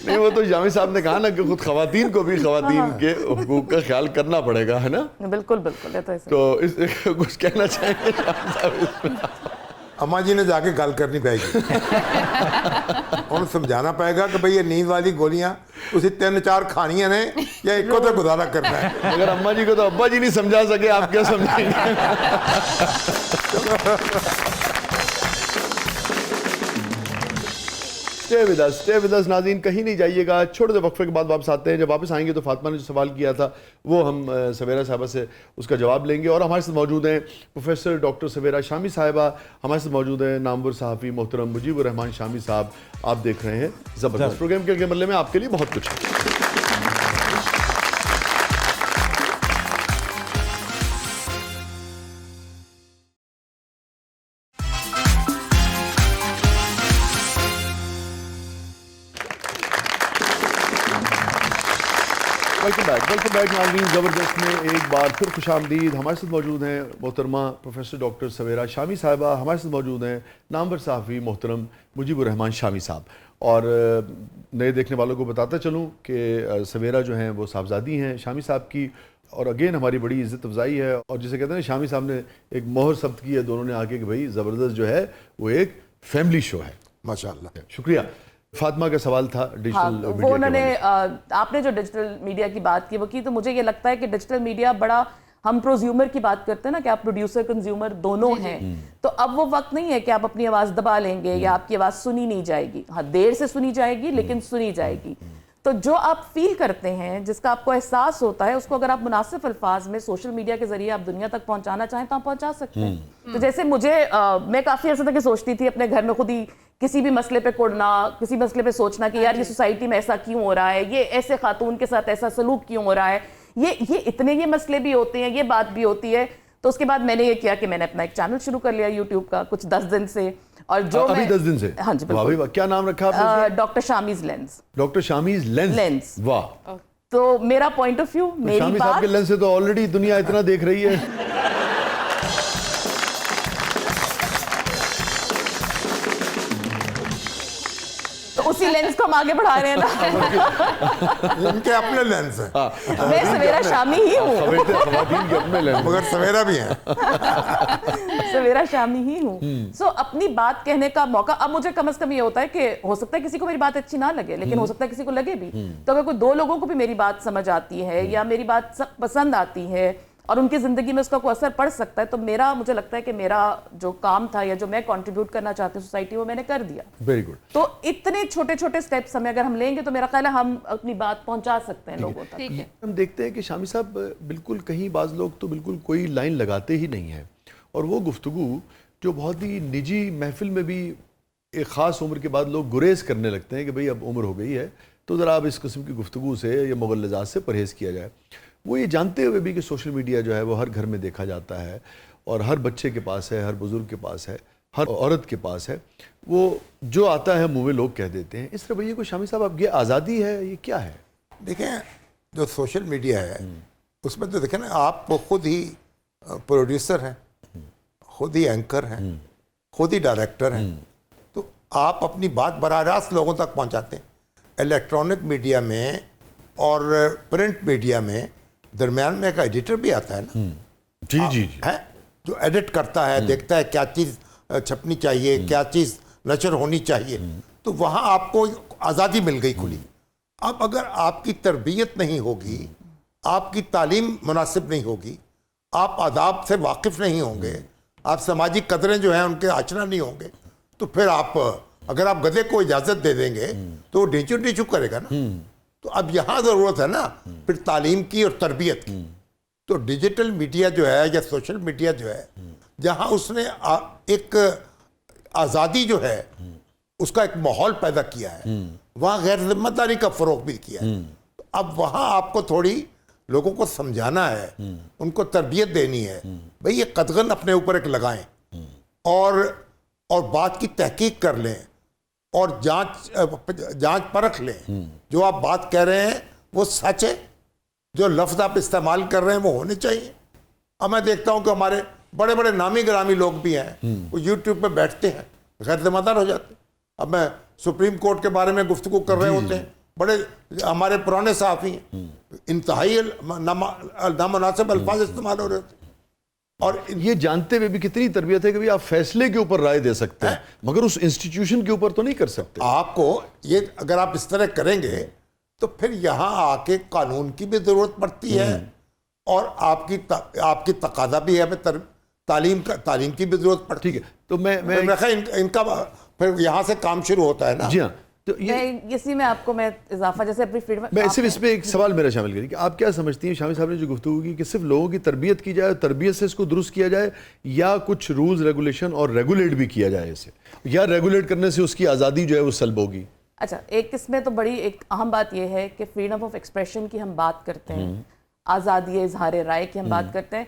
नहीं, वो तो जामी साहब ने कहा ना कि खुद खवातीन को भी खवातीन के हुकूक का ख्याल करना पड़ेगा, है ना। बिल्कुल बिल्कुल, ये तो ऐसे। तो इस कुछ कहना चाहेंगे जामी साहब इसमें? अम्मा जी ने जाके गल करनी पड़ेगी, उन्हें समझाना पड़ेगा कि भाई ये नींद वाली गोलियां उसे 3-4 खानियां ने या इको तो गुजारा करना है। अगर अम्मा जी को तो अब्बा जी नहीं समझा सके, आप क्या समझेंगे? स्टे विद अस नाज़रीन, कहीं नहीं जाइएगा, छोटे से वक्फे के बाद वापस आते हैं। जब वापस आएंगे तो फातिमा ने जो सवाल किया था वो हम सवेरा साहिबा से उसका जवाब लेंगे। और हमारे साथ मौजूद हैं प्रोफेसर डॉक्टर सवेरा शामी साहिबा, हमारे साथ मौजूद हैं नामवर सहाफ़ी मोहतरम मुजीबुर रहमान शामी साहब। आप देख रहे हैं ज़बरदस्त प्रोग्राम के अगले मरले में आपके लिए बहुत कुछ है। वेलकम बैक नाज़रीन, ज़बरदस्त में एक बार फिर खुशामदीद। हमारे साथ मौजूद हैं मोहतरमा प्रोफेसर डॉक्टर सवेरा शामी साहिबा, हमारे साथ मौजूद हैं नामवर सहाफ़ी मोहतरम मुजीबुर रहमान शामी साहब। और नए देखने वालों को बताता चलूँ कि सवेरा जो हैं वो साहबजादी हैं शामी साहब की, और अगेन हमारी बड़ी इज़्ज़त अफजाई है। और जिसे कहते हैं शामी साहब ने एक मोहर सब्त की है दोनों ने आके कि भाई ज़बरदस्त जो है वो एक फैमिली शो है। माशाअल्लाह, शुक्रिया। फातिमा का सवाल था डिजिटल हाँ, मीडिया वो के उन्होंने हवाले से। आपने जो डिजिटल मीडिया की बात की वो की, तो मुझे ये लगता है कि डिजिटल मीडिया बड़ा, हम प्रोज्यूमर की बात करते हैं ना कि आप प्रोड्यूसर कंज्यूमर दोनों हैं, तो अब वो वक्त नहीं है कि आप अपनी आवाज़ दबा लेंगे या आपकी आवाज़ सुनी नहीं जाएगी। हाँ, देर से सुनी जाएगी लेकिन सुनी जाएगी। तो जो आप फील करते हैं, जिसका आपको एहसास होता है, उसको अगर आप मुनासिब अल्फाज में सोशल मीडिया के जरिए आप दुनिया तक पहुंचाना चाहें तो आप पहुंचा सकते हैं। तो जैसे मुझे मैं काफ़ी अर्से तक सोचती थी अपने घर में खुद ही किसी भी मसले पे कुड़ना, किसी मसले पे सोचना कि यार ये सोसाइटी में ऐसा क्यों हो रहा है, ये ऐसे खातून के साथ ऐसा सलूक क्यों हो रहा है, ये इतने ये मसले भी होते हैं, ये बात भी होती है। तो उसके बाद मैंने ये किया कि मैंने अपना एक चैनल शुरू कर लिया यूट्यूब का कुछ 10 दिन से। और जो अभी 10 दिन से? हाँ जी वाह भाई वाह। क्या नाम रखा आपने? Doctor Shami's lens. Doctor Shami's lens. वाह। तो मेरा पॉइंट ऑफ व्यू, मेरी शामी साहब बात, के लेंस से तो ऑलरेडी दुनिया इतना देख रही है। उसी लेंस को हम आगे बढ़ा रहे हैं ना। इनके अपने लेंस हैं, मैं सवेरा शामी ही हूँ, खवातीन के अपने लेंस। मगर सवेरा भी हैं। सवेरा शामी ही हूँ। सो अपनी बात कहने का मौका, अब मुझे कम से कम ये होता है कि हो सकता है किसी को मेरी बात अच्छी ना लगे, लेकिन हो सकता है किसी को लगे भी। तो अगर कोई 2 लोगों को भी मेरी बात समझ आती है या मेरी बात पसंद आती है और उनकी जिंदगी में उसका कोई असर पड़ सकता है, तो मेरा, मुझे लगता है कि मेरा जो काम था या जो मैं कंट्रीब्यूट करना चाहती हूँ सोसाइटी, वो मैंने कर दिया। Very good. तो इतने छोटे छोटे स्टेप्स हमें अगर हम लेंगे तो मेरा ख्याल है हम अपनी बात पहुंचा सकते हैं लोगों तक। ठीक है। हम देखते हैं कि शामी साहब बिल्कुल कहीं बाज लोग तो बिल्कुल कोई लाइन लगाते ही नहीं है, और वो गुफ्तगू जो बहुत ही निजी महफिल में भी एक ख़ास उम्र के बाद लोग गुरेज करने लगते हैं कि भाई अब उम्र हो गई है तो ज़रा अब इस किस्म की गुफ्तगू से या मुग़ल्लज़ात से परहेज़ किया जाए। वो ये जानते हुए भी कि सोशल मीडिया जो है वो हर घर में देखा जाता है और हर बच्चे के पास है, हर बुज़ुर्ग के पास है, हर औरत के पास है, वो जो आता है मुँह में लोग कह देते हैं। इस रवैये को शामी साहब, अब ये आज़ादी है, ये क्या है? देखें, जो सोशल मीडिया है उसमें तो देखें ना, आप खुद ही प्रोड्यूसर हैं, खुद ही एंकर हैं, खुद ही डायरेक्टर हैं, तो आप अपनी बात बराह रास्त लोगों तक पहुंचाते हैं। इलेक्ट्रॉनिक मीडिया में और प्रिंट मीडिया में दरमियान में एक एडिटर भी आता है ना, जी जी जी, है, जो एडिट करता है, देखता है क्या चीज़ छपनी चाहिए, क्या चीज़ नशर होनी चाहिए, तो वहाँ आपको आज़ादी मिल गई खुली। अब अगर आपकी तरबियत नहीं होगी, आपकी तालीम मुनासिब नहीं होगी, आप आदाब से वाकिफ़ नहीं होंगे, आप सामाजिक कदरें जो हैं उनके आचना नहीं होंगे, तो फिर आप, अगर आप गधे को इजाज़त दे देंगे तो वो ढींचू ढींचू करेगा ना। तो अब यहाँ ज़रूरत है ना फिर तालीम की और तरबियत की। तो डिजिटल मीडिया जो है या सोशल मीडिया जो है, जहाँ उसने एक आज़ादी जो है उसका एक माहौल पैदा किया है, वहाँ गैर जिम्मेदारी का फ़रोग़ भी किया है। तो अब वहाँ आपको थोड़ी लोगों को समझाना है, उनको तरबियत देनी है, भाई ये कदगन अपने ऊपर एक लगाएं और बात की तहकीक कर लें और जांच परख लें। जो आप बात कह रहे हैं वो सच है, जो लफ्ज़ आप इस्तेमाल कर रहे हैं वो होने चाहिए। अब मैं देखता हूँ कि हमारे बड़े बड़े नामी ग्रामी लोग भी हैं, वो यूट्यूब पे बैठते हैं, गैर ज़िम्मेदार हो जाते हैं। अब मैं सुप्रीम कोर्ट के बारे में गुफ्तगू कर रहे होते हैं, बड़े हमारे पुराने सहाफ़ी हैं, इंतहाई नामुनासिब अल्फाज इस्तेमाल हो रहे होते हैं। और ये जानते हुए भी कितनी तरबियत है कि भाई आप फैसले के ऊपर राय दे सकते हैं, मगर उस इंस्टीट्यूशन के ऊपर तो नहीं कर सकते। आपको ये, अगर आप इस तरह करेंगे तो फिर यहाँ आके कानून की भी ज़रूरत पड़ती है और आपकी तकादा भी है, तालीम की भी ज़रूरत पड़ती है। ठीक है, तो मैं इनका फिर यहाँ से काम शुरू होता है ना। जी हाँ, तो ये इसी में आपको मैं इजाफा, जैसे अपनी फ्रीडम, मैं सिर्फ इसमें एक सवाल मेरा शामिल करिए कि आप क्या समझती हैं शामी साहब ने जो गुफ्तगू की, कि सिर्फ लोगों की तरबियत की जाए, तरबियत से इसको दुरुस्त किया जाए, या कुछ रूल्स रेगुलेशन और रेगुलेट भी किया जाए इसे, या रेगुलेट करने से उसकी आज़ादी जो है वो सल्ब होगी? अच्छा, एक इसमें तो बड़ी एक अहम बात यह है कि फ्रीडम ऑफ एक्सप्रेशन की हम बात करते हैं, आज़ादी इजहार राय की हम बात करते हैं।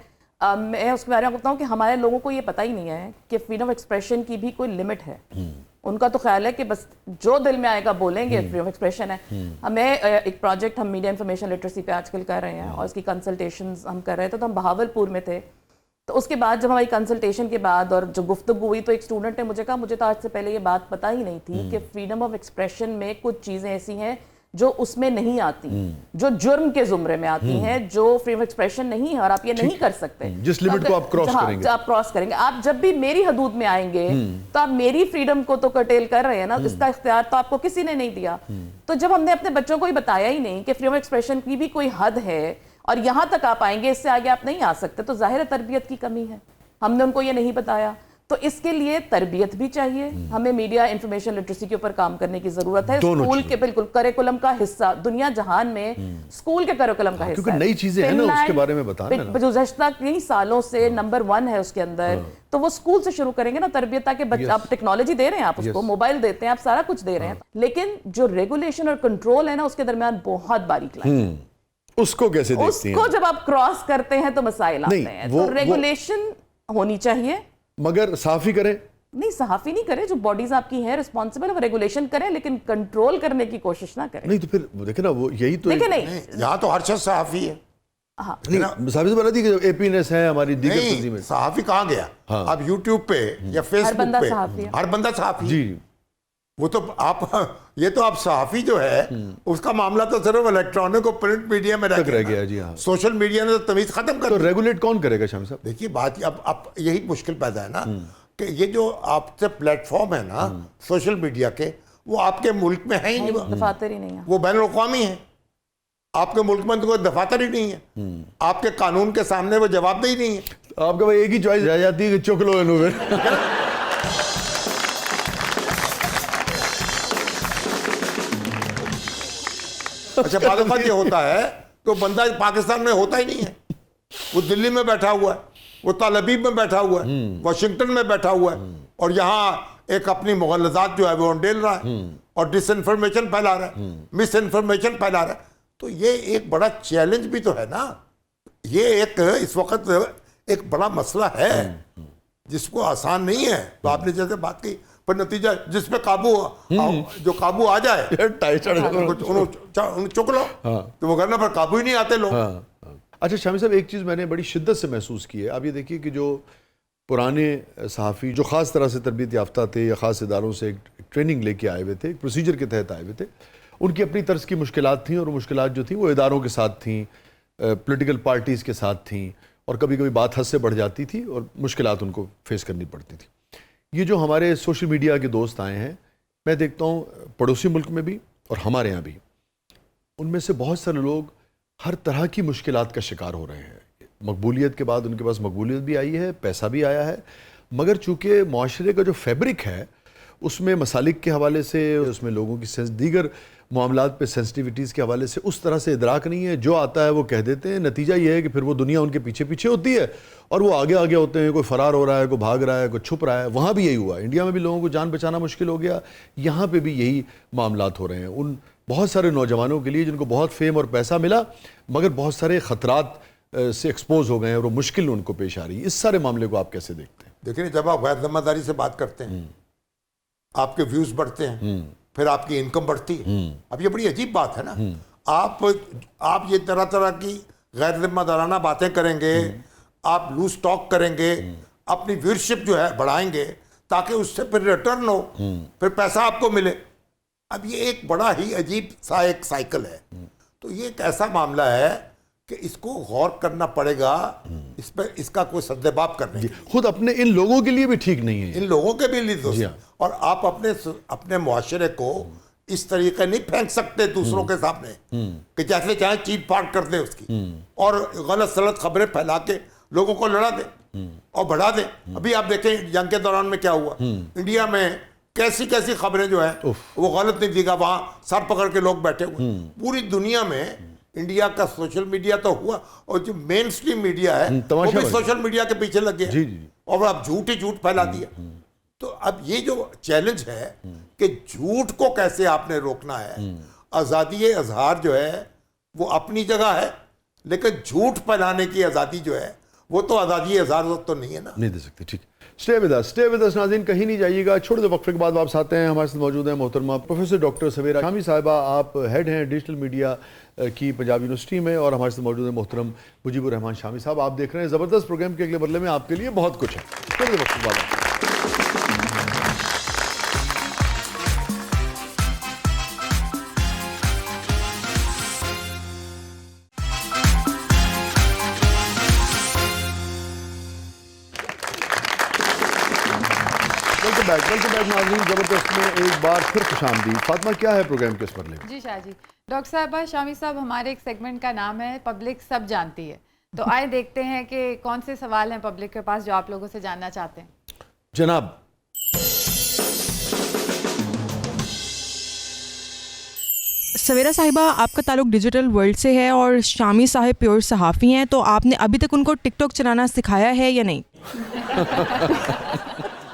मैं उसके बारे में बताऊं कि हमारे लोगों को ये पता ही नहीं है कि फ्रीडम ऑफ एक्सप्रेशन की भी कोई लिमिट है। उनका तो ख्याल है कि बस जो दिल में आएगा बोलेंगे, फ्रीडम ऑफ एक्सप्रेशन है। हमें एक प्रोजेक्ट हम मीडिया इंफॉर्मेशन लिटरेसी पे आजकल कर रहे हैं और उसकी कंसल्टेशंस हम कर रहे थे, तो हम बहावलपुर में थे। तो उसके बाद जब हमारी कंसल्टेशन के बाद और जो गुफ्तगू हुई, तो एक स्टूडेंट ने मुझे कहा, मुझे तो आज से पहले ये बात पता ही नहीं थी कि फ्रीडम ऑफ एक्सप्रेशन में कुछ चीज़ें ऐसी हैं जो उसमें नहीं आती, जो जुर्म के जुमरे में आती हैं, जो फ्रीडम ऑफ एक्सप्रेशन नहीं है और आप ये नहीं कर सकते। जिस लिमिट को आप क्रॉस करेंगे, आप क्रॉस करेंगे, आप जब भी मेरी हदूद में आएंगे तो आप मेरी फ्रीडम को तो कर्टेल कर रहे हैं ना, इसका इख्तियार तो आपको किसी ने नहीं दिया। तो जब हमने अपने बच्चों को ही बताया ही नहीं कि फ्रीडम ऑफ एक्सप्रेशन की भी कोई हद है और यहाँ तक आप आएंगे, इससे आगे आप नहीं आ सकते, तो जाहिर है तरबियत की कमी है, हमने उनको ये नहीं बताया। तो इसके लिए तरबियत भी चाहिए, हमें मीडिया इंफॉर्मेशन लिटरेसी के ऊपर काम करने की जरूरत है। स्कूल के बिल्कुल करिकुलम का हिस्सा, दुनिया जहान में स्कूल के करिकुलम का हिस्सा, क्योंकि नई चीजें हैं ना, उसके बारे में बताना ना। गुज़श्ता कई सालों से नंबर 1 है उसके अंदर, तो वो स्कूल से शुरू करेंगे ना तरबियत, ताकि बच्चे, आप टेक्नोलॉजी दे रहे हैं, आप उसको मोबाइल देते हैं, आप सारा कुछ दे रहे हैं, लेकिन जो रेगुलेशन और कंट्रोल है ना, उसके दरमियान बहुत बारीक लाइन है। उसको कैसे देखती हैं? उसको जब आप क्रॉस करते हैं तो मसाइल आते हैं। तो रेगुलेशन होनी चाहिए, मगर साफी करें नहीं, सहाफी नहीं करे, जो बॉडीज आपकी हैं रिस्पॉन्सिबल, वो रेगुलेशन करें, लेकिन कंट्रोल करने की कोशिश ना करें। नहीं तो फिर देखे ना, वो यही तो देखे नहीं, यहाँ तो हर शख्स सहाफी है। हाँ, नहीं, साबित बना दी कि एपीनेस है हमारी दीगर नहीं, तंजीमें। सहाफी कहाँ गया? हाँ। अब यूट्यूब पे या फेसबुक बंदा पे सहाफी है। हर बंदा सहाफी है। जी, वो तो आप ये तो आप सहाफ़ी जो है उसका मामला तो सिर्फ इलेक्ट्रॉनिक और प्रिंट मीडिया में तक रह गया जी, हाँ। सोशल मीडिया ने तो तमीज़ ख़त्म कर तो दी। रेगुलेट कौन करेगा शामी साहब? देखिए बात अब यही मुश्किल पैदा है ना कि ये जो आपसे प्लेटफॉर्म है ना सोशल मीडिया के, वो आपके मुल्क में है ही नहीं, दफातर ही नहीं है। वो बैनुल अक़वामी है। आपके मुल्क में तो कोई दफातर ही नहीं है, आपके कानून के सामने वो जवाबदेही नहीं है। आपका भाई एक ही चॉइस रह जाती है कि चुक लो इन्हों फिर। अच्छा, बाद में ये होता है तो बंदा पाकिस्तान में होता ही नहीं है, वो दिल्ली में बैठा हुआ है, वो ताल अबीब में बैठा हुआ है, वाशिंगटन में बैठा हुआ है, और यहाँ एक अपनी मुगलजात जो है वो उंडेल रहा है और डिसइंफॉर्मेशन फैला रहा है, मिस इन्फॉर्मेशन फैला रहा है। तो ये एक बड़ा चैलेंज भी तो है ना, ये एक इस वक्त एक बड़ा मसला है जिसको आसान नहीं है। तो आपने जैसे बात की, पर नतीजा जिस पे काबू जो काबू आ जाए टाई चढ़ चुक लो, तो वो करना पर काबू ही नहीं आते लोग। अच्छा शामी साहब, एक चीज़ मैंने बड़ी शिद्दत से महसूस की है। आप ये देखिए कि जो पुराने सहाफ़ी जो ख़ास तरह से तरबियत याफ्ता थे या ख़ास इदारों से एक ट्रेनिंग लेके आए हुए थे, एक प्रोसीजर के तहत आए हुए थे, उनकी अपनी तर्ज की मुश्किलात थीं, और वो मुश्किलात जो थी वो इदारों के साथ थीं, पॉलिटिकल पार्टीज़ के साथ थीं, और कभी कभी बात हद से बढ़ जाती थी और मुश्किलात उनको फेस करनी पड़ती थी। ये जो हमारे सोशल मीडिया के दोस्त आए हैं, मैं देखता हूँ पड़ोसी मुल्क में भी और हमारे यहाँ भी, उनमें से बहुत सारे लोग हर तरह की मुश्किलात का शिकार हो रहे हैं। मकबूलियत के बाद उनके पास मकबूलियत भी आई है, पैसा भी आया है, मगर चूँकि माशरे का जो फैब्रिक है उसमें मसालिक के हवाले से, उसमें लोगों की दीगर मामलात पे सेंसिटिविटीज़ के हवाले से उस तरह से इदराक नहीं है। जो आता है वो कह देते हैं, नतीजा ये है कि फिर वो दुनिया उनके पीछे पीछे होती है और वो आगे आगे होते हैं। कोई फ़रार हो रहा है, कोई भाग रहा है, कोई छुप रहा है। वहाँ भी यही हुआ, इंडिया में भी लोगों को जान बचाना मुश्किल हो गया, यहाँ पे भी यही मामलात हो रहे हैं उन बहुत सारे नौजवानों के लिए जिनको बहुत फेम और पैसा मिला, मगर बहुत सारे ख़तरात से एक्सपोज हो गए हैं और वो मुश्किल उनको पेश आ रही है। इस सारे मामले को आप कैसे देखते हैं? देखिए, जब आप गैर ज़िम्मेदारी से बात करते हैं, आपके व्यूज़ बढ़ते हैं, फिर आपकी इनकम बढ़ती है। अब ये बड़ी अजीब बात है ना, आप ये तरह तरह की गैर जिम्मेदाराना बातें करेंगे, आप लूज टॉक करेंगे, अपनी व्यूअरशिप जो है बढ़ाएंगे ताकि उससे फिर रिटर्न हो, फिर पैसा आपको मिले। अब ये एक बड़ा ही अजीब सा एक साइकिल है। तो ये एक ऐसा मामला है कि इसको गौर करना पड़ेगा, इस पर इसका कोई सद्देबाब करने की। खुद अपने इन लोगों के लिए भी ठीक नहीं है, इन लोगों के भी लिए जी हाँ। और आप अपने मुआशरे को इस तरीके नहीं फेंक सकते दूसरों के सामने कि जैसे चाहे चीट फाट कर दे उसकी, और गलत सलत खबरें फैला के लोगों को लड़ा दे और बढ़ा दे। अभी आप देखें जंग के दौरान में क्या हुआ, इंडिया में कैसी कैसी खबरें जो है वो गलत नहीं दिखा, वहाँ सर पकड़ के लोग बैठे हुए। पूरी दुनिया में इंडिया का सोशल मीडिया तो हुआ, और जो मेन स्ट्रीम मीडिया है वो भी सोशल मीडिया के पीछे लग गया, और अब झूठ ही झूठ फैला दिया। तो अब ये जो चैलेंज है कि झूठ को कैसे आपने रोकना है। आज़ादी इजहार जो है वो अपनी जगह है, लेकिन झूठ फैलाने की आज़ादी जो है वो तो आज़ादी इजहार तो नहीं है ना, नहीं दे सकते। ठीक, स्टे विद अस नाज़रीन, कहीं नहीं जाइएगा। छोटे से वक्फे के बाद वापस आते हैं। हमारे साथ मौजूद हैं मोहतरमा प्रोफेसर डॉक्टर सवेरा शामी साहिबा, आप हेड हैं डिजिटल मीडिया की पंजाब यूनिवर्सिटी में, और हमारे साथ मौजूद हैं मोहतरम मुजीबुर रहमान शामी साहब। आप देख रहे हैं ज़बरदस्त प्रोग्राम के अगले बदले में आपके लिए बहुत कुछ है। छोटे से वक्फे के बाद वेलकम बैक नाज़रीन, ज़बरदस्त में एक बार फिर खुशामदीद। फातिमा, क्या है प्रोग्राम के इस पर ले? जी शाह जी, डॉक्टर साहबा, शामी साहब, हमारे एक सेगमेंट का नाम है पब्लिक सब जानती है। तो आए देखते हैं कि कौन से सवाल हैं पब्लिक के पास जो आप लोगों से जानना चाहते हैं। जनाब, सवेरा साहिबा, आपका ताल्लुक डिजिटल वर्ल्ड से है और शामी साहिब प्योर सहाफ़ी हैं, तो आपने अभी तक उनको टिकटॉक चलाना सिखाया है या नहीं?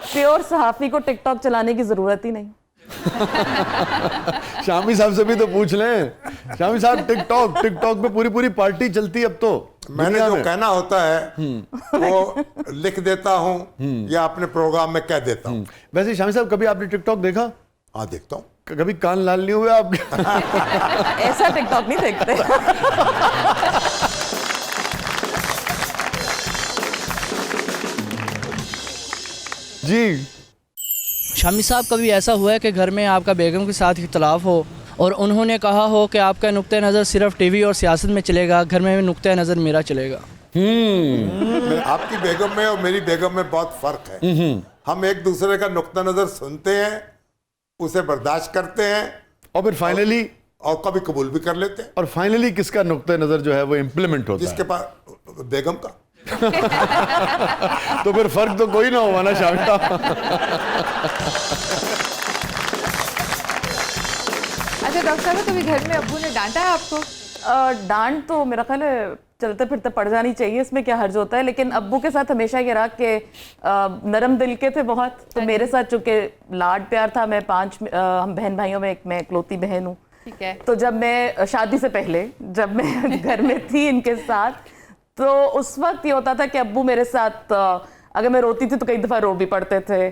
प्योर सहाफ़ी को टिकटॉक चलाने की ज़रूरत ही नहीं। शामी साहब से भी तो पूछ लें। शामी साहब, टिकटॉक पे पूरी पूरी पार्टी चलती है अब तो। मैंने जो कहना होता है वो लिख देता हूँ या अपने प्रोग्राम में कह देता हूँ। वैसे शामी साहब, कभी आपने टिकटॉक देखा? हाँ, देखता हूँ। कभी कान लाल नहीं हुए आपके? ऐसा टिकटॉक नहीं देखते। जी شامی صاحب کبھی ایسا ہوا ہے کہ گھر میں آپ کا بیگم کے ساتھ اختلاف ہو اور انہوں نے کہا ہو کہ آپ کا نقطۂ نظر صرف ٹی وی اور سیاست میں چلے گا, گھر میں نقطۂ نظر میرا چلے گا؟ آپ کی بیگم میں اور میری بیگم میں بہت فرق ہے. ہم ایک دوسرے کا نقطہ نظر سنتے ہیں, اسے برداشت کرتے ہیں, اور پھر فائنلی اور کبھی قبول بھی کر لیتے ہیں. اور فائنلی کس کا نقطہ نظر جو ہے وہ امپلیمنٹ ہوتا جس ہے؟ کے پاس بیگم کا. تو پھر فرق تو کوئی نہ ہوا نا شامی صاحب. اچھا ڈاکٹر صاحب, کبھی گھر میں ابو نے ڈانٹا ہے آپ کو؟ ڈانٹ تو میرا خیال ہے چلتے پھرتے پڑ جانی چاہیے, اس میں کیا حرج ہوتا ہے, لیکن ابو کے ساتھ ہمیشہ یہ رہا کہ نرم دل کے تھے بہت, تو میرے ساتھ چونکہ لاڈ پیار تھا. میں 5 ہم بہن بھائیوں میں ایک میں اکلوتی بہن ہوں. ٹھیک ہے. تو جب میں شادی سے پہلے جب میں گھر میں تھی ان کے ساتھ, تو اس وقت یہ ہوتا تھا کہ ابو میرے ساتھ اگر میں روتی تھی تو کئی دفعہ رو بھی پڑتے تھے.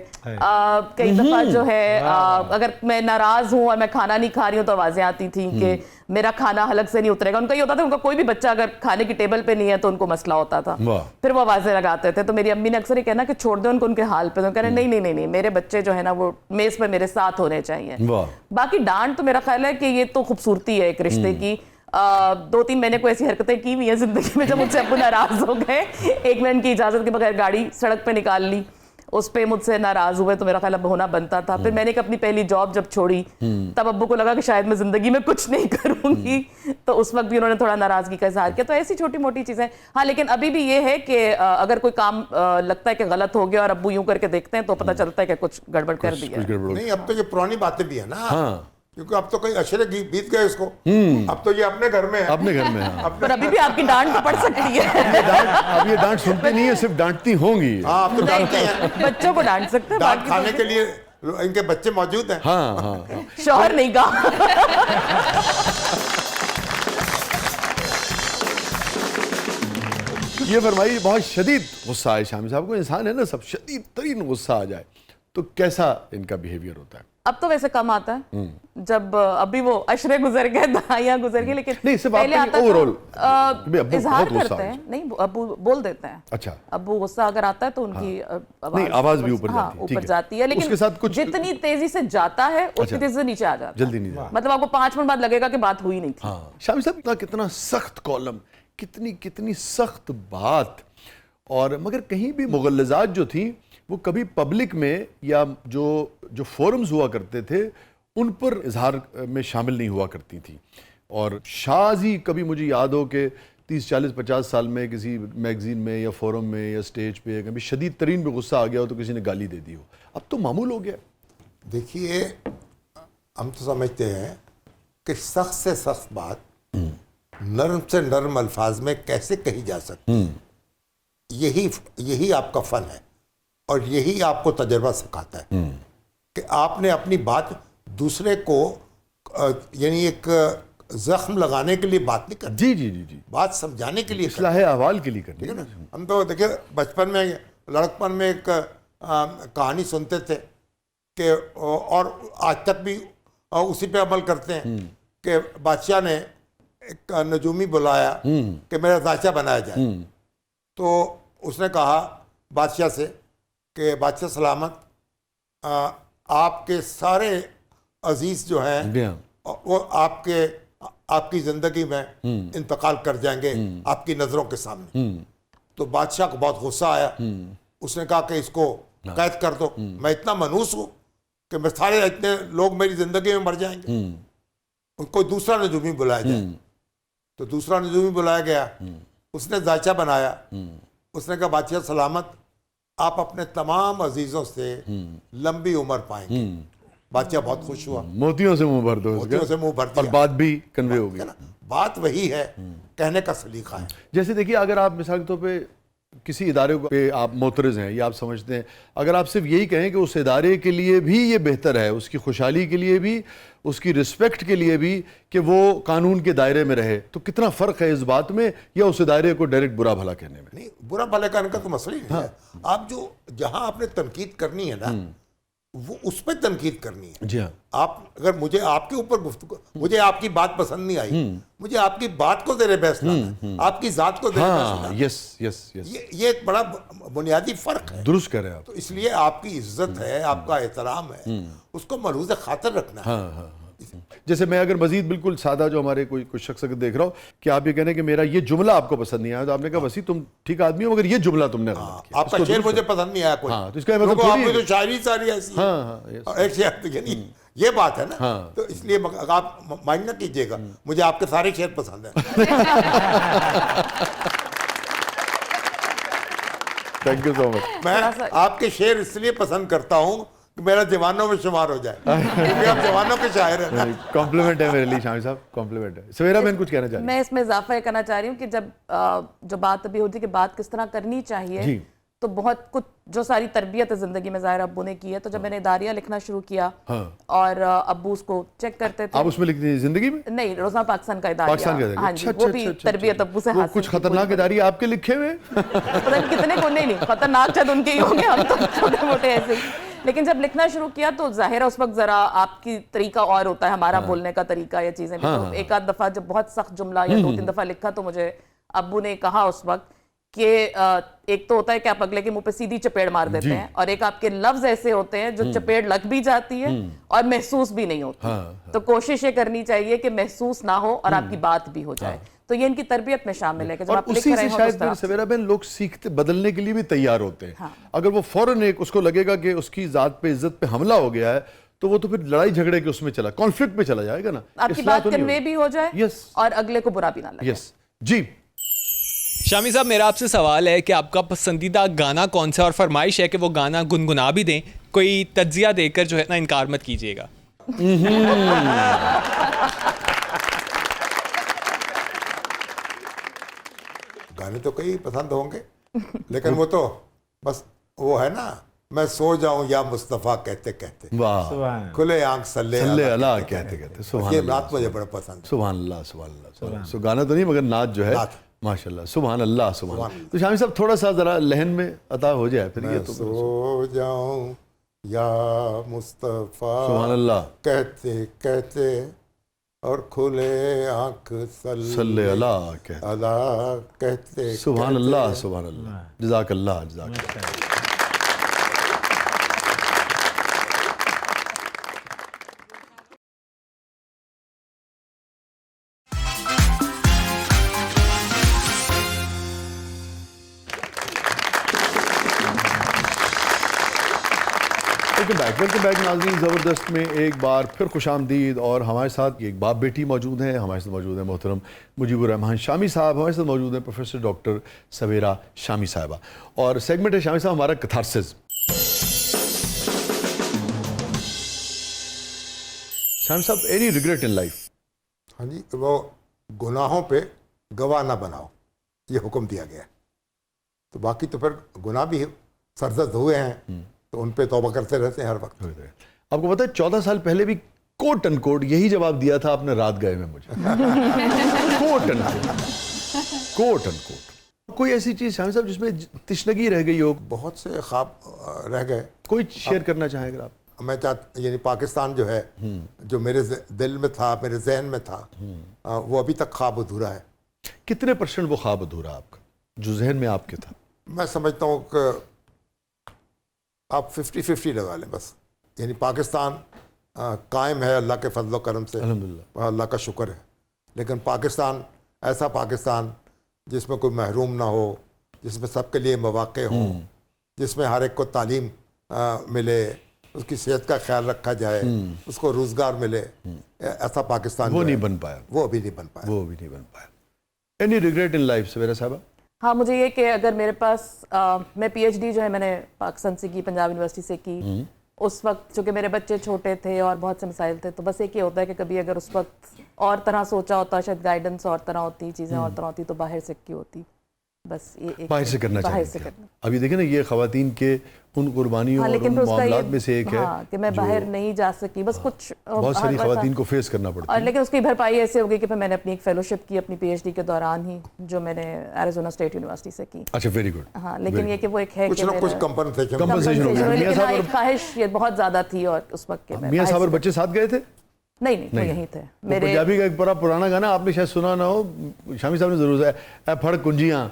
کئی دفعہ جو ہے اگر میں ناراض ہوں اور میں کھانا نہیں کھا رہی ہوں تو آوازیں آتی تھیں کہ میرا کھانا حلق سے نہیں اترے گا. ان کا یہ ہوتا تھا, ان کا کوئی بھی بچہ اگر کھانے کی ٹیبل پہ نہیں ہے تو ان کو مسئلہ ہوتا تھا, پھر وہ آوازیں لگاتے تھے. تو میری امی نے اکثر یہ کہنا کہ چھوڑ دو ان کو ان کے حال پہ. تو کہہ رہے نہیں, میرے بچے جو ہے نا وہ میز پہ میرے ساتھ ہونے چاہیے. باقی ڈانٹ تو میرا خیال ہے کہ یہ تو خوبصورتی ہے ایک رشتے کی. 2-3 مہینے کو ایسی حرکتیں کی ہوئی ہیں زندگی میں جب مجھ سے ابو ناراض ہو گئے. ایک میں ان کی اجازت کے بغیر گاڑی سڑک پہ نکال لی, اس پہ مجھ سے ناراض ہوئے, تو میرا خیال اب ہونا بنتا تھا. پھر میں نے اپنی پہلی جاب جب چھوڑی تب ابو کو لگا کہ شاید میں زندگی میں کچھ نہیں کروں گی, تو اس وقت بھی انہوں نے تھوڑا ناراضگی کا اظہار کیا. تو ایسی چھوٹی موٹی چیزیں. ہاں لیکن ابھی بھی یہ ہے کہ اگر کوئی کام لگتا ہے کہ غلط ہو گیا اور ابو یوں کر کے دیکھتے ہیں تو پتہ چلتا ہے کہ کچھ گڑبڑ کر دیا. نہیں, اب تو یہ پرانی باتیں بھی ہیں نا, کیونکہ اب تو کئی اشرے بیت گئے اس کو. اب تو یہ اپنے گھر میں ہے, اپنے گھر میں. پر ابھی بھی آپ کی ڈانٹ تو پڑ سکتی ہے. اب یہ ڈانٹ سنتے نہیں ہے, صرف ڈانٹتی ہوں گی. ہاں, اب تو ڈانٹتے ہیں, بچوں کو ڈانٹ سکتے ہیں, ڈانٹ کھانے کے لیے ان کے بچے موجود ہیں. ہاں, شوہر نہیں کہا. یہ فرمائیے, بہت شدید غصہ ہے شامی صاحب کو, انسان ہے نا سب شدید ترین غصہ آ جائے تو کیسا ان کا بیہیویئر ہوتا ہے؟ اب تو ویسے کم آتا ہے, جب ابھی وہ عشرے گزر گئے, دہائیاں گزر گئی, لیکن نہیں صرف پہلے آتا اوورآل اظہار کرتے ہیں. نہیں, ابو بول دیتے ہیں. اچھا, ابو غصہ اگر آتا ہے تو ان کی آواز بھی اوپر جاتی ہے, لیکن جتنی تیزی سے جاتا ہے اتنی تیزی سے نیچے آ جاتا ہے, جلدی نہیں جاتا. مطلب آپ کو 5 منٹ بعد لگے گا کہ بات ہوئی نہیں تھی. شامی صاحب کتنا سخت کالم, کتنی سخت بات, اور مگر کہیں بھی مغلظات جو تھیں وہ کبھی پبلک میں یا جو فورمز ہوا کرتے تھے ان پر اظہار میں شامل نہیں ہوا کرتی تھیں. اور شاذ ہی کبھی مجھے یاد ہو کہ 30-40-50 سال میں کسی میگزین میں یا فورم میں یا سٹیج پہ کبھی شدید ترین بھی غصہ آ گیا ہو تو کسی نے گالی دے دی ہو. اب تو معمول ہو گیا. دیکھیے, ہم تو سمجھتے ہیں کہ سخت سے سخت بات نرم سے نرم الفاظ میں کیسے کہی جا سکتی, یہی آپ کا فن ہے اور یہی آپ کو تجربہ سکھاتا ہے کہ آپ نے اپنی بات دوسرے کو یعنی ایک زخم لگانے کے لیے بات نہیں کرنی. جی, بات سمجھانے کے لیے, اصلاح احوال کے لیے کرنی. ٹھیک ہے نا. ہم تو دیکھیں بچپن میں لڑکپن میں ایک کہانی سنتے تھے کہ, اور آج تک بھی اسی پہ عمل کرتے ہیں, کہ بادشاہ نے ایک نجومی بلایا کہ میرا ذائچہ بنایا جائے. تو اس نے کہا بادشاہ سے کہ بادشاہ سلامت, آپ کے سارے عزیز جو ہیں وہ آپ کی زندگی میں انتقال کر جائیں گے آپ کی نظروں کے سامنے. تو بادشاہ کو بہت غصہ آیا. اس نے کہا کہ اس کو قید کر دو, میں اتنا منحوس ہوں کہ میں سارے اتنے لوگ میری زندگی میں مر جائیں گے. کوئی دوسرا نجومی بلایا جائے. تو دوسرا نجومی بلایا گیا, اس نے ذائچہ بنایا. اس نے کہا بادشاہ سلامت, آپ اپنے تمام عزیزوں سے لمبی عمر پائیں گے. بادشاہ بہت خوش ہوا, موتیوں سے منہ بھر دو, موتیوں سے منہ بھر دیا, اور بات بھی کنوے ہو گئی. بات وہی ہے, کہنے کا سلیقہ ہے. جیسے دیکھیے, اگر آپ مثال کے طور پہ کسی ادارے پہ آپ معترض ہیں یا آپ سمجھتے ہیں, اگر آپ صرف یہی کہیں کہ اس ادارے کے لیے بھی یہ بہتر ہے, اس کی خوشحالی کے لیے بھی, اس کی رسپیکٹ کے لیے بھی کہ وہ قانون کے دائرے میں رہے, تو کتنا فرق ہے اس بات میں, یا اس ادارے کو ڈائریکٹ برا بھلا کہنے میں؟ نہیں, برا بھلا کہنے کا تو مسئلہ ہی نہیں ہے. آپ جہاں آپ نے تنقید کرنی ہے نا, وہ اس پہ تنقید کرنی ہے. جی ہاں. آپ اگر مجھے آپ کے اوپر گفتگو, مجھے آپ کی بات پسند نہیں آئی, مجھے آپ کی بات کو زیر بحث لانا ہے, آپ کی ذات کو زیر بحث ہاں, لانا. یس یس یس, یہ ایک بڑا بنیادی فرق ہے. درست کہہ رہے ہیں آپ. تو اس لیے آپ کی عزت ہے, آپ کا احترام ہے, اس کو ملحوظ خاطر رکھنا ہے. ہاں ہاں. جیسے میں اگر مزید بالکل سادہ جو ہمارے کوئی شخص اگر دیکھ رہا ہو کہ آپ یہ کہنے کہ میرا یہ جملہ آپ کو پسند نہیں آیا, تو آپ نے کہا وسیع تم ٹھیک آدمی ہو مگر یہ جملہ تم نے غلط کیا. آپ کا شعر مجھے پسند نہیں آیا کوئی, ہاں, تو اس کا مطلب آپ کی تو شاعری ساری ایسی ہے. ہاں ہاں, اور ایک شعر یعنی یہ بات ہے نا, تو اس لیے آپ مائنڈ نہ کیجیے گا, مجھے آپ کے سارے شعر پسند ہیں. تھینک یو سو مچ. میں آپ کے شعر اس لیے پسند کرتا ہوں کہ میرا جوانوں میں شمار ہو جائے, کیونکہ آپ جوانوں کے شاعر ہیں نا. کمپلیمنٹ ہے میرے لیے شامی صاحب, کمپلیمنٹ ہے. سویرا بہن کچھ کہنا چاہ رہی ہیں؟ میں اس میں اضافہ یہ کرنا چاہ رہی ہوں کہ جب جو بات ابھی ہوتی ہے کہ بات کس طرح کرنی چاہیے, تو بہت کچھ جو ساری تربیت ہے زندگی میں ظاہر ابو نے کی ہے. تو جب میں نے اداریہ لکھنا شروع کیا اور ابو اس کو چیک کرتے تھے. آپ اس میں لکھتی ہیں زندگی میں؟ نہیں, روزنامہ پاکستان کا اداریہ. پاکستان کا اداریہ. ہاں جی, وہ بھی تربیت ابو سے حاصل. کچھ خطرناک اداریہ آپ کے لکھے ہوئے؟ پتہ نہیں کتنے کو, نہیں خطرناک شاید ان کے ہی ہوں گے, ہم تو چھوٹے موٹے ایسے. لیکن جب لکھنا شروع کیا تو ظاہر ہے اس وقت ذرا آپ کی طریقہ اور ہوتا ہے, ہمارا بولنے کا طریقہ یا چیزیں بھی. تو ایک آدھ دفعہ جب بہت سخت جملہ یا 2-3 دفعہ لکھا تو مجھے ابو نے کہا اس وقت کہ ایک تو ہوتا ہے کہ آپ اگلے کے منہ پہ سیدھی چپیڑ مار دیتے ہیں, اور ایک آپ کے لفظ ایسے ہوتے ہیں جو چپیڑ لگ بھی جاتی ہے اور محسوس بھی نہیں ہوتی. تو کوشش یہ کرنی چاہیے کہ محسوس نہ ہو اور آپ کی بات بھی ہو جائے. تو یہ ان کی تربیت میں شامل ہے کہ جب آپ لکھ رہے ہو شاید سویرا بہن لوگ سیکھتے بدلنے کے لیے بھی تیار ہوتے ہیں. اگر وہ فوراً ایک اس کو لگے گا کہ اس کی ذات پہ عزت پہ حملہ ہو گیا ہے تو وہ تو پھر لڑائی جھگڑے کے اس میں چلا, کانفلکٹ میں چلا جائے گا نا. آپ کی بات کنوے بھی ہو جائے اور اگلے کو برا بھی نہ لگے. یس جی شامی صاحب, میرا آپ سے سوال ہے کہ آپ کا پسندیدہ گانا کون سا, اور فرمائش ہے کہ وہ گانا گنگنا بھی دیں, کوئی تجزیہ دے کر جو ہے نا انکار مت کیجیے گا. گانے تو کئی پسند ہوں گے, لیکن وہ تو بس وہ ہے نا, میں سو جاؤں یا مصطفیٰ کہتے کہتے, واہ, کھلے آنکھ صلی اللہ کہتے کہتے. سبحان یہ اللہ, نعت مجھے بڑا پسند. سبحان اللہ, سبحان اللہ. سو گانا تو نہیں مگر نعت جو ہے ماشاء اللہ. سبحان اللہ, سبحان اللہ. تو شامی صاحب تھوڑا سا ذرا لہن میں عطا ہو جائے پھر. یہ تو سو جاؤں یا مصطفیٰ سبحان اللہ کہتے کہتے اور کھلے آنکھ صلی اللہ کہتے. سبحان اللہ, سبحان اللہ. جزاک اللہ, جزاک اللہ. ویلکم بیک ناظرین, زبردست میں ایک بار پھر خوش آمدید. اور ہمارے ساتھ ایک باپ بیٹی موجود ہیں, ہمارے ساتھ موجود ہیں محترم مجیب الرحمان شامی صاحب, ہمارے ساتھ موجود ہیں پروفیسر ڈاکٹر سویرا شامی صاحبہ. اور سیگمنٹ ہے شامی صاحب ہمارا کتھارسس. شامی صاحب, اینی ریگریٹ ان لائف؟ ہاں جی, وہ گناہوں پہ گواہ نہ بناؤ, یہ حکم دیا گیا ہے. تو باقی تو پھر گناہ بھی سرزد ہوئے ہیں تو ان پہ توبہ کرتے رہتے ہیں ہر وقت. آپ کو پتہ ہے 14 سال پہلے بھی کوٹ ان کوٹ یہی جواب دیا تھا آپ نے رات گئے میں مجھے. کوٹ ان کوٹ. کوئی ایسی چیز شامی صاحب جس میں تشنگی رہ گئی ہو؟ بہت سے خواب رہ گئے, کوئی شیئر کرنا چاہیں اگر آپ؟ میں چاہتا یعنی پاکستان جو ہے, جو میرے دل میں تھا, میرے ذہن میں تھا, وہ ابھی تک خواب ادھورا ہے. کتنے % وہ خواب ادھورا آپ کا جو ذہن میں آپ کے تھا؟ میں سمجھتا ہوں کہ آپ 50-50 لگا لیں بس. یعنی پاکستان قائم ہے اللہ کے فضل و کرم سے, الحمدللہ, اللہ کا شکر ہے. لیکن پاکستان ایسا پاکستان جس میں کوئی محروم نہ ہو, جس میں سب کے لیے مواقع ہوں, جس میں ہر ایک کو تعلیم ملے, اس کی صحت کا خیال رکھا جائے, اس کو روزگار ملے, ایسا پاکستان وہ نہیں بن پایا. وہ ابھی نہیں بن پایا. اینی ریگریٹ ان لائف سویرا صاحبہ؟ ہاں, مجھے یہ کہ اگر میرے پاس میں پی ایچ ڈی جو ہے میں نے پاکستان سے کی, پنجاب یونیورسٹی سے کی, اس وقت چونکہ میرے بچے چھوٹے تھے اور بہت سے مسائل تھے, تو بس ایک یہ ہوتا ہے کہ کبھی اگر اس وقت اور طرح سوچا ہوتا, شاید گائیڈنس اور طرح ہوتی, چیزیں اور طرح ہوتی, تو باہر سے کی ہوتی. बस ये एक बाहर से करना बाहर चाहिए से क्या? करना। अभी देखें ना, ये खवातीन के उन कुर्बानियों हाँ, और लेकिन उन फिर उसका मामलात ये में से एक है हाँ, कि मैं बाहर नहीं जा सकी, बस कुछ बहुत सारी बस- खवातीन को फेस करना पड़ता और है। लेकिन उसकी भरपाई ऐसे हो गई कि फिर मैंने अपनी एक फेलोशिप की अपनी पीएचडी के दौरान ही, जो मैंने एरिज़ोना स्टेट यूनिवर्सिटी से की। अच्छा, वेरी गुड। हाँ, लेकिन ये कि वो एक है कुछ कि ना कुछ मेरा- कंपनसेशन Compensation हो गया। compensation हुई, मियां लेकिन हाँ, साहब एक ख्वाहिश ये बहुत ज्यादा थी और उस वक्त के मैं मियां बाहर साहब और से- बच्चे साथ गए थे? नहीं, वो यहीं थे वो मेरे। पंजाबी का एक बड़ा पुराना गाना आपने शायद सुना ना हो, शामी साहब ने जरूर है, फड़ कुंजियां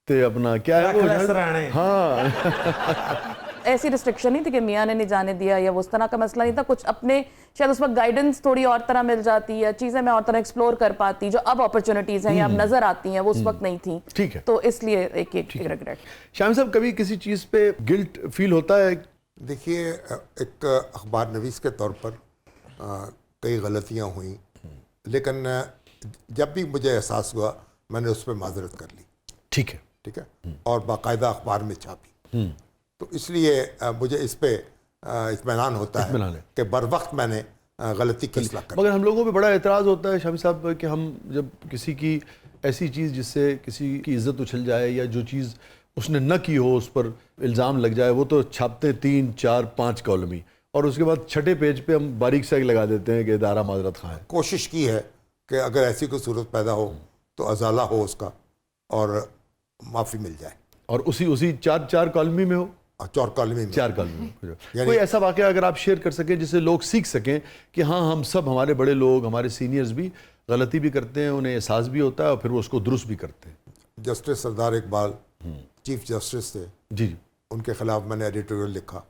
ते अपना क्या है रख ले वो? सराहने। हाँ, ऐसी रिस्ट्रिक्शन नहीं थी कि मियाँ ने नहीं जाने दिया या वो उस तरह का मसला नहीं था, कुछ अपने शायद उस वक्त गाइडेंस थोड़ी और तरह मिल जाती या चीज़ें मैं और तरह एक्सप्लोर कर पाती, जो अब अपॉर्चुनिटीज़ हैं या अब नज़र आती हैं, वो उस वक्त नहीं थी। ठीक है। तो इसलिए एक रिग्रेट। शामी साहब, कभी किसी चीज़ पे गिल्ट फील होता है? देखिए, एक अखबार नवीस के तौर पर कई गलतियां हुई, लेकिन जब भी मुझे एहसास हुआ मैंने उस पर माजरत कर ली। ठीक है। ठीक है, और बाकायदा अखबार में छापी। तो इसलिए मुझे इस पे इत्मीनान होता इत्मीनान है है कि बर वक्त मैंने गलती की इस्लाह कर। मगर हम लोगों पे बड़ा एतराज़ होता है शामी साहब कि हम जब किसी की ऐसी चीज़ जिससे किसी की इज्जत उछल जाए या जो चीज़ उसने न की हो उस पर इल्ज़ाम लग जाए, वो तो छापते 3, 4, 5 कॉलमी, और उसके बाद छठे पेज पे हम बारीक से लगा देते हैं कि इदारा माजरत खां है। कोशिश की है कि अगर ऐसी कोई सूरत पैदा हो तो अजाला हो उसका और माफ़ी मिल जाए, और उसी 4 कॉलमी में हो, चौर कॉलमी में। 4 कॉलमी में यानी- कोई ऐसा वाक़या अगर आप शेयर कर सकें जिससे लोग सीख सकें कि हाँ, हम सब, हमारे बड़े लोग, हमारे सीनियर्स भी गलती भी करते हैं, उन्हें एहसास भी होता है और फिर वो उसको दुरुस्त भी करते हैं। जस्टिस सरदार इकबाल चीफ जस्टिस थे, जी जी। उनके ख़िलाफ़ मैंने एडिटोरियल लिखा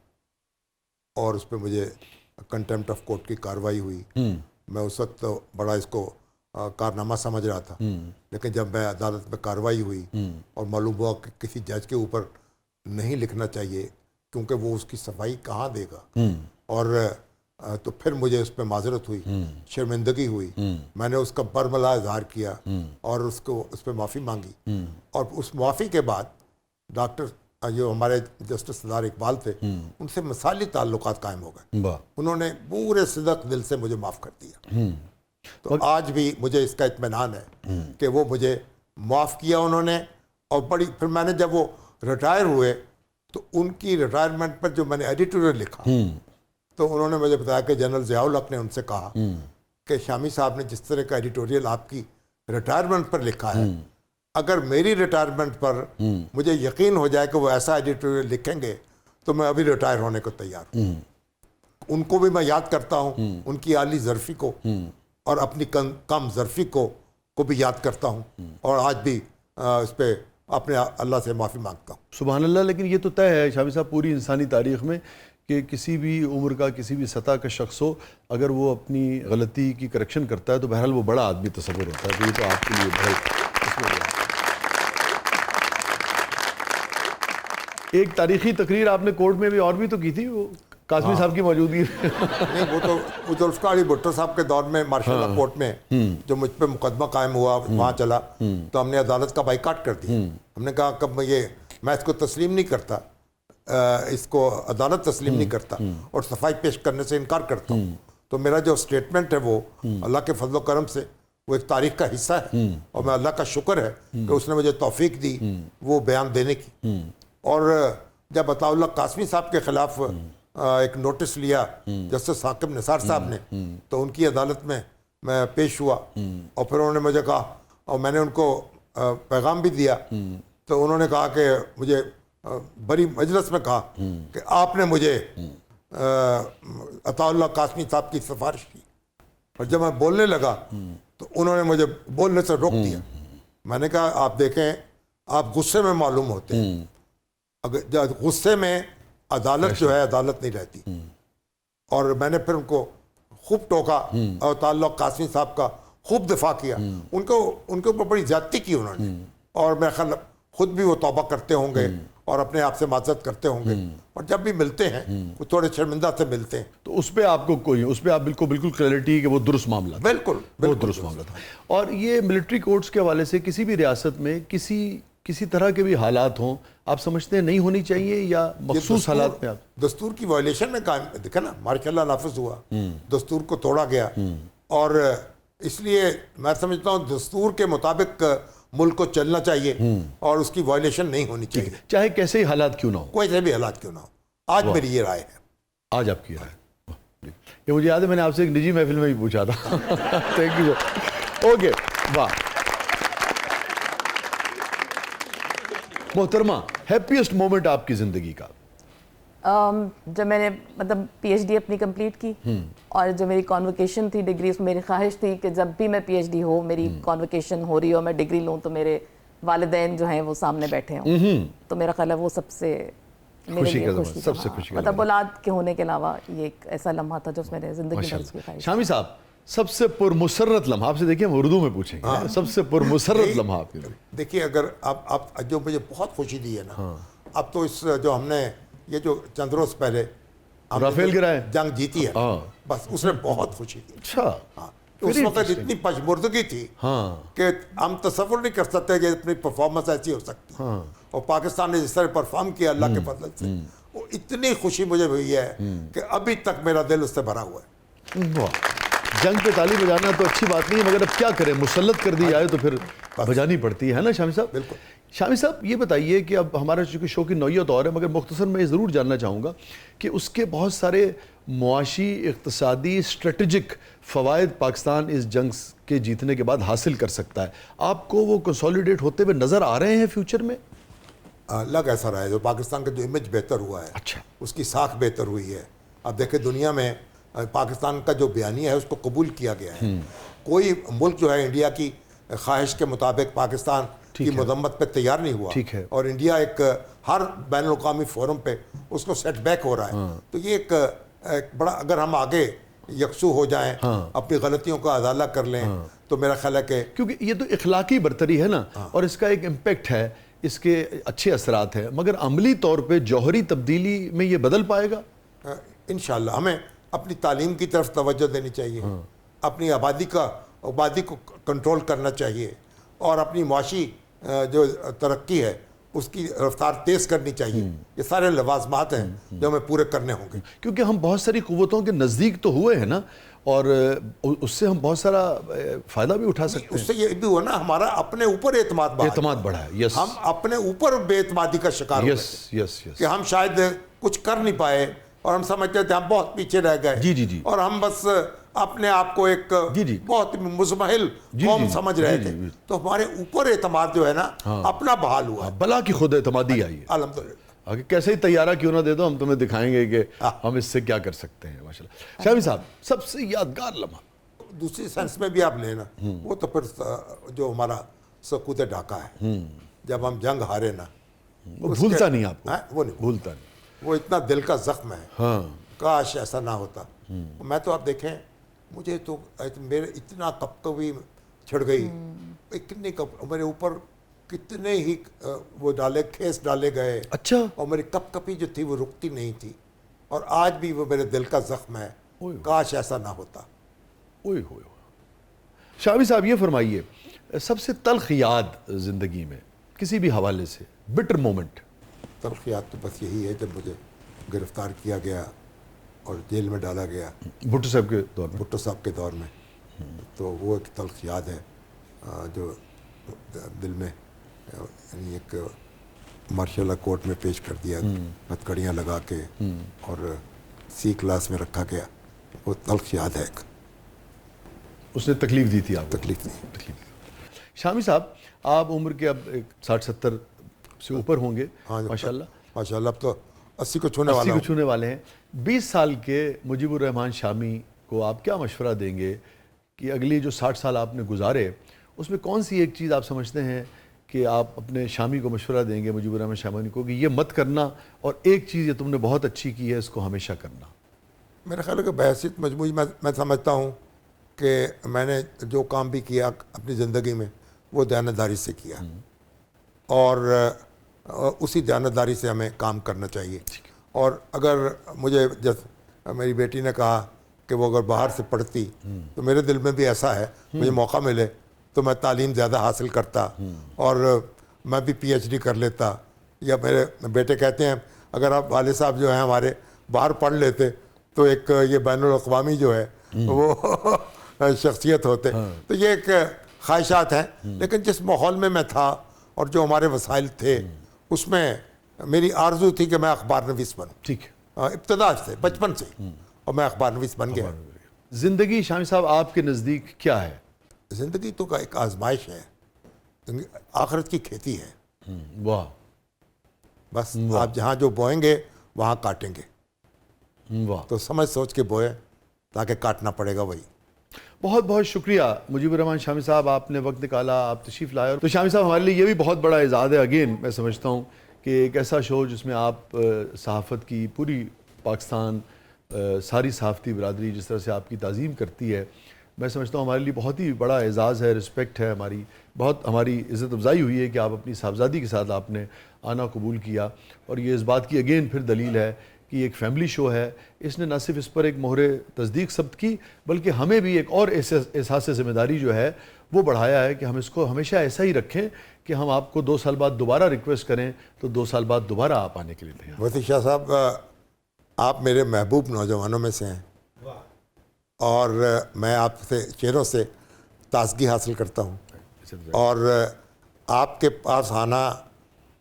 और उस पर मुझे कंटेम्प्ट ऑफ कोर्ट की कार्रवाई हुई। मैं उस वक्त तो बड़ा इसको कारनामा समझ रहा था, लेकिन जब मैं अदालत में कार्रवाई हुई और मालूम हुआ कि किसी जज के ऊपर नहीं लिखना चाहिए क्योंकि वो उसकी सफाई कहाँ देगा, और तो फिर मुझे उस पर माजरत हुई, शर्मिंदगी हुई। मैंने उसका बरमला इजहार किया और उसको उस पर माफ़ी मांगी, और उस माफ़ी के बाद डॉक्टर जो हमारे जस्टिस सरदार इकबाल थे, उनसे मिसाली ताल्लुकात कायम हो गए। वाह। उन्होंने पूरे सिदक दिल से मुझे माफ़ कर दिया। तो आज भी मुझे इसका इत्मीनान है कि वो मुझे माफ़ किया उन्होंने। और बड़ी फिर मैंने जब वो रिटायर हुए तो उनकी रिटायरमेंट पर जो मैंने एडिटोरियल लिखा, तो उन्होंने मुझे बताया कि जनरल ज़ियाउल हक ने उनसे कहा कि शामी साहब ने जिस तरह का एडिटोरियल आपकी रिटायरमेंट पर लिखा है, अगर मेरी रिटायरमेंट पर मुझे यकीन हो जाए कि वो ऐसा एडिटोरियल लिखेंगे तो मैं अभी रिटायर होने को तैयार हूँ। उनको भी मैं याद करता हूँ, उनकी आली ज़र्फ़ी को और अपनी कम ज़र्फ़ी को भी याद करता हूँ, और आज भी इस पर अपने अल्लाह से माफ़ी मांगता हूँ। सुभान अल्लाह। लेकिन ये तो तय है शामी साहब पूरी इंसानी तारीख़ में कि किसी भी उम्र का, किसी भी सतह का शख्स हो, अगर वो अपनी गलती की करेक्शन करता है तो बहरहाल वो बड़ा आदमी तस्वुर होता है। तो ये तो आपके लिए बहुत एक तारीखी तकरीर आपने कोर्ट में भी और भी तो की थी, वो काज़मी साहब की मौजूदगी नहीं, वो तो जुल्फ़िकार अली भुट्टो साहब के दौर में मार्शल कोर्ट में जो मुझ पे मुकदमा कायम हुआ, वहाँ चला, तो हमने अदालत का बाइकाट कर दिया। हमने कहा कब मैं इसको तस्लीम नहीं करता, इसको अदालत तस्लीम नहीं करता और सफाई पेश करने से इनकार करता हूँ। तो मेरा जो स्टेटमेंट है वो अल्लाह के फजल करम से वो एक तारीख का हिस्सा है, और मैं अल्लाह का शुक्र है कि उसने मुझे तौफीक दी वो बयान देने की। और जब अताउल्लाह कासमी साहब के ख़िलाफ़ एक नोटिस लिया जस्टिस साकिब निसार साहब ने, तो उनकी अदालत में मैं पेश हुआ और फिर उन्होंने मुझे कहा, और मैंने उनको पैगाम भी दिया, तो उन्होंने कहा कि मुझे बड़ी मजलिस में कहा कि आपने मुझे अताउल्लाह कासमी साहब की सिफारिश की, और जब मैं बोलने लगा तो उन्होंने मुझे बोलने से रोक दिया। मैंने कहा आप देखें, आप गुस्से में मालूम होते हैं, अगर गुस्से में अदालत जो है अदालत नहीं रहती। और मैंने फिर उनको खूब टोका और ताल्लुक़ कासमी साहब का खूब दिफा किया। उनके ऊपर बड़ी ज़्यादती की उन्होंने, और मेरा ख्याल खुद भी वो तौबा करते होंगे और अपने आप से माज़रत करते होंगे, और जब भी मिलते हैं वो थोड़े शर्मिंदा से मिलते हैं। तो उस पर आपको उस पर आप बिल्कुल क्लैरिटी कि वो दुरुस्त मामला था। बिल्कुल बहुत दुरुस्त मामला था। और ये मिलिट्री कोर्ट्स के हवाले से किसी भी रियासत में किसी तरह के भी हालात हों, आप समझते हैं नहीं होनी चाहिए, या मखसूस हालात में आप दस्तूर की वायलेशन में कायम देखा ना, मार्शल नाफिज हुआ, दस्तूर को तोड़ा गया, और इसलिए मैं समझता हूँ दस्तूर के मुताबिक ملک کو چلنا چاہیے اور اس کی وائلیشن نہیں ہونی چاہیے, چاہے کیسے ہی حالات کیوں نہ ہو, کوئی سے بھی حالات کیوں نہ ہو. آج میری یہ رائے ہے. آج آپ کی رائے, یہ مجھے یاد ہے میں نے آپ سے ایک نجی محفل میں بھی پوچھا تھا. Thank you. اوکے, واہ. محترمہ, ہیپیسٹ مومنٹ آپ کی زندگی کا؟ جب میں نے مطلب پی ایچ ڈی اپنی کمپلیٹ کی, اور جو میری کانوکیشن تھی ڈگری, اس میں میری خواہش تھی کہ جب بھی میں پی ایچ ڈی ہو, میری کانوکیشن ہو رہی ہو, میں ڈگری لوں تو میرے والدین جو ہیں وہ سامنے بیٹھے ہوں. تو میرا خیال ہے وہ سب سے میرے لیے خوشی, سب سے خوشی, مطلب اولاد کے ہونے کے علاوہ یہ ایک ایسا لمحہ تھا جو اس میں نے زندگی میں اس کی خواہش. شامی صاحب, سب سے پرمسرت لمحہ, آپ سے دیکھیں ہم اردو میں پوچھیں گے, سب سے پرمسرت لمحہ آپ کے لیے. دیکھیے, اگر آپ جو مجھے بہت خوشی دی ہے نا, اب تو اس جو ہم نے یہ جو چند روز پہلے رافیل گرائے جنگ جیتی ہے, بس اس میں بہت خوشی تھی. اچھا, اس وقت اتنی پشمردگی تھی کہ ہم تصور نہیں کر سکتے کہ اپنی پرفارمنس ایسی ہو سکتی, اور پاکستان نے جس طرح پرفارم کیا اللہ کے فضل سے, وہ اتنی خوشی مجھے ہوئی ہے کہ ابھی تک میرا دل اس سے بھرا ہوا ہے. جنگ پہ تالی بجانا تو اچھی بات نہیں ہے, مگر اب کیا کریں, مسلط کر دی جائے تو پھر بجانی پڑتی ہے نا شامی صاحب. بالکل. شامی صاحب, یہ بتائیے کہ اب ہمارا چونکہ شو کی نوعیت اور ہے, مگر مختصر میں یہ ضرور جاننا چاہوں گا کہ اس کے بہت سارے معاشی, اقتصادی, اسٹریٹجک فوائد پاکستان اس جنگ کے جیتنے کے بعد حاصل کر سکتا ہے. آپ کو وہ کنسولیڈیٹ ہوتے ہوئے نظر آ رہے ہیں فیوچر میں؟ لگ ایسا رہا ہے, جو پاکستان کا جو امیج بہتر ہوا ہے, اچھا, اس کی ساکھ بہتر ہوئی ہے. اب دیکھیں دنیا میں پاکستان کا جو بیانیہ ہے اس کو قبول کیا گیا ہے. کوئی ملک جو ہے انڈیا کی خواہش کے مطابق پاکستان کی مذمت پہ تیار نہیں ہوا, اور انڈیا ایک ہر بین الاقوامی فورم پہ اس کو سیٹ بیک ہو رہا ہے. تو یہ ایک بڑا, اگر ہم آگے یکسو ہو جائیں, اپنی غلطیوں کا ازالہ کر لیں, تو میرا خیال ہے کہ کیونکہ یہ تو اخلاقی برتری ہے نا, اور اس کا ایک امپیکٹ ہے, اس کے اچھے اثرات ہیں, مگر عملی طور پہ جوہری تبدیلی میں یہ بدل پائے گا انشاءاللہ. ہمیں اپنی تعلیم کی طرف توجہ دینی چاہیے, اپنی آبادی کو کنٹرول کرنا چاہیے, اور اپنی معاشی جو ترقی ہے اس کی رفتار تیز کرنی چاہیے. یہ سارے لوازمات ہیں جو ہمیں پورے کرنے ہوں گے, کیونکہ ہم بہت ساری قوتوں کے نزدیک تو ہوئے ہیں نا, اور اس سے ہم بہت سارا فائدہ بھی اٹھا سکتے ہیں. اس سے یہ بھی ہوا نا, ہمارا اپنے اوپر اعتماد بڑھا ہے. یس, ہم اپنے اوپر بے اعتمادی کا شکار ہو گئے کہ ہم شاید کچھ کر نہیں پائے, اور ہم سمجھتے تھے ہم بہت پیچھے رہ گئے, اور ہم بس اپنے آپ کو ایک بہت مزمحل قوم سمجھ رہے تھے. تو ہمارے اوپر اعتماد جو ہے نا اپنا بحال ہوا, بلا کی خود اعتمادی آئی ہے الحمدللہ. آگے کیسے ہی طیارہ کیوں نہ دے دو, ہم تمہیں دکھائیں گے کہ ہم اس سے کیا کر سکتے ہیں. ماشاءاللہ. شامی صاحب, سب سے یادگار لمحہ دوسری سینس میں بھی آپ لینا, وہ تو پھر جو ہمارا سقوط ڈھاکہ ہے, جب ہم جنگ ہارے نا, وہ بھولتا نہیں آپ کو, وہ نہیں بھولتا نہیں. وہ اتنا دل کا زخم ہے, کاش ایسا نہ ہوتا. میں تو آپ دیکھیں, مجھے تو میرے اتنا کپکپی چھڑ گئی, میرے اوپر کتنے ہی وہ کھیس ڈالے گئے. اچھا, اور میری کپکپی جو تھی وہ رکتی نہیں تھی, اور آج بھی وہ میرے دل کا زخم ہے, کاش ایسا نہ ہوتا. شامی صاحب, یہ فرمائیے, سب سے تلخ یاد زندگی میں کسی بھی حوالے سے, بٹر مومنٹ. تلخ یاد تو بس یہی ہے جب مجھے گرفتار کیا گیا اور جیل میں ڈالا گیا, بھٹو صاحب کے دور میں. بھٹو صاحب کے دور میں. تو وہ ایک تلخ یاد ہے جو دل میں, یعنی ایک مارشل لا کورٹ میں پیش کر دیا, ہتھکڑیاں لگا کے, اور سی کلاس میں رکھا گیا. وہ تلخ یاد ہے ایک. اس نے تکلیف دی تھی آپ کو؟ تکلیف نہیں. شامی صاحب, آپ عمر کے اب 60-70 سے اوپر ہوں گے ماشاءاللہ. ماشاءاللہ, اب تو 80 کو چھونے والے ہیں. 20 سال کے مجیب الرحمان شامی کو آپ کیا مشورہ دیں گے کہ اگلی جو 60 سال آپ نے گزارے, اس میں کون سی ایک چیز آپ سمجھتے ہیں کہ آپ اپنے شامی کو مشورہ دیں گے, مجیب الرحمان شامی کو, کہ یہ مت کرنا, اور ایک چیز یہ تم نے بہت اچھی کی ہے, اس کو ہمیشہ کرنا؟ میرا خیال ہے کہ بحیثیت مجموعی میں سمجھتا ہوں کہ میں نے جو کام بھی کیا اپنی زندگی میں وہ دیانتداری سے کیا, اور اسی دیانتداری سے ہمیں کام کرنا چاہیے. اور اگر مجھے میری بیٹی نے کہا کہ وہ اگر باہر سے پڑھتی, تو میرے دل میں بھی ایسا ہے, مجھے موقع ملے تو میں تعلیم زیادہ حاصل کرتا, اور میں بھی پی ایچ ڈی کر لیتا. یا میرے بیٹے کہتے ہیں اگر آپ والد صاحب جو ہیں ہمارے باہر پڑھ لیتے تو ایک یہ بین الاقوامی جو ہے وہ شخصیت ہوتے. تو یہ ایک ख्वाहिशात हैं, लेकिन जिस माहौल में मैं था और जो हमारे वसाइल थे उसमें मेरी आरजू थी कि मैं अखबार नवीस बनूँ। ठीक है। इब्तदा से, बचपन से, और मैं अखबार नवीस बन गया। ज़िंदगी शामी साहब आपके नज़दीक क्या है? ज़िंदगी तो का एक आजमाइश है, आखिरत की खेती है। वाह, बस आप जहाँ जो बोएंगे वहाँ काटेंगे, वाह। तो समझ सोच के बोए ताकि काटना पड़ेगा वही। बहुत बहुत शुक्रिया मुजीबुर रहमान शामी साहब, आपने वक्त निकाला, आप तशरीफ़ लाए। तो शामी साहब हमारे लिए ये भी बहुत बड़ा एजाज़ है अगेन, मैं समझता हूँ कि एक ऐसा शो जिसमें आप सहाफ़त की पूरी पाकिस्तान सारी सहाफ़ती बरादरी जिस तरह से आपकी ताज़ीम करती है, मैं समझता हूँ हमारे लिए बहुत ही बड़ा एजाज़ है, रिस्पेक्ट है हमारी, बहुत हमारी इज़्ज़त अफ़ज़ाई हुई है कि आप अपनी साहबजादी के साथ आपने आना कबूल किया। और ये इस बात की अगेन फिर दलील है कि एक फैमिली शो है, इसने न सिर्फ इस पर एक मोहरे तस्दीक सब्त की बल्कि हमें भी एक और एहसास ज़िम्मेदारी जो है वो बढ़ाया है कि हम इसको हमेशा ऐसा ही रखें कि हम आपको 2 साल बाद दोबारा रिक्वेस्ट करें तो 2 साल बाद दोबारा आप आने के लिए तैयार। वसी शाह साहब, आप मेरे महबूब नौजवानों में से हैं और मैं आपसे शेरों से ताजगी हासिल करता हूँ, और आपके पास आना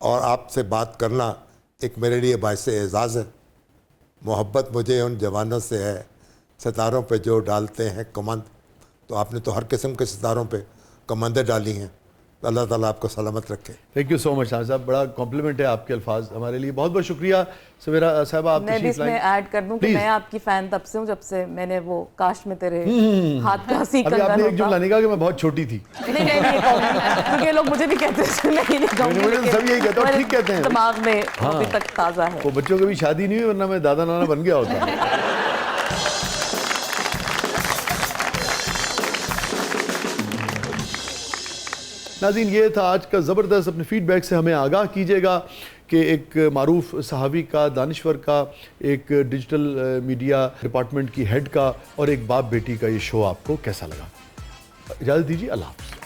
और आपसे बात करना एक मेरे लिए बाइस एज़ाज़ है। मोहब्बत मुझे उन जवानों से है सितारों पे जो डालते हैं कमंद, तो आपने तो हर किस्म के सितारों पे कमंदें डाली हैं। अल्लाह ताला आपको सलामत रखे। Thank you so much Shah साहब, बड़ा कॉम्प्लीमेंट है आपके अल्फाज हमारे लिए। बहुत बहुत शुक्रिया सवेरा साहब, आप मैं भी इसमें ऐड कर दूं कि मैं आपकी फ़ैन तब से हूँ जब से मैंने वो काश में तेरे हाथ का सी अभी आपने एक जुमला नहीं कहा कि मैं बहुत छोटी थी। नहीं नहीं नहीं कहूंगी, क्योंकि लोग मुझे भी कहते हैं, नहीं कहूंगी, मुझे सब यही कहते हैं, ठीक कहते हैं। दिमाग में अभी तक ताज़ा है। वो बच्चों की भी शादी नहीं हुई वरना मैं दादा नाना बन गया होता। नाज़रीन, ये था आज का ज़बरदस्त। अपने फीडबैक से हमें आगाह कीजिएगा कि एक मारूफ सहावी का, दानिश्वर का, एक डिजिटल मीडिया डिपार्टमेंट की हेड का और एक बाप बेटी का ये शो आपको कैसा लगा। इजाज़त दीजिए, अल्लाह हाफ़िज़।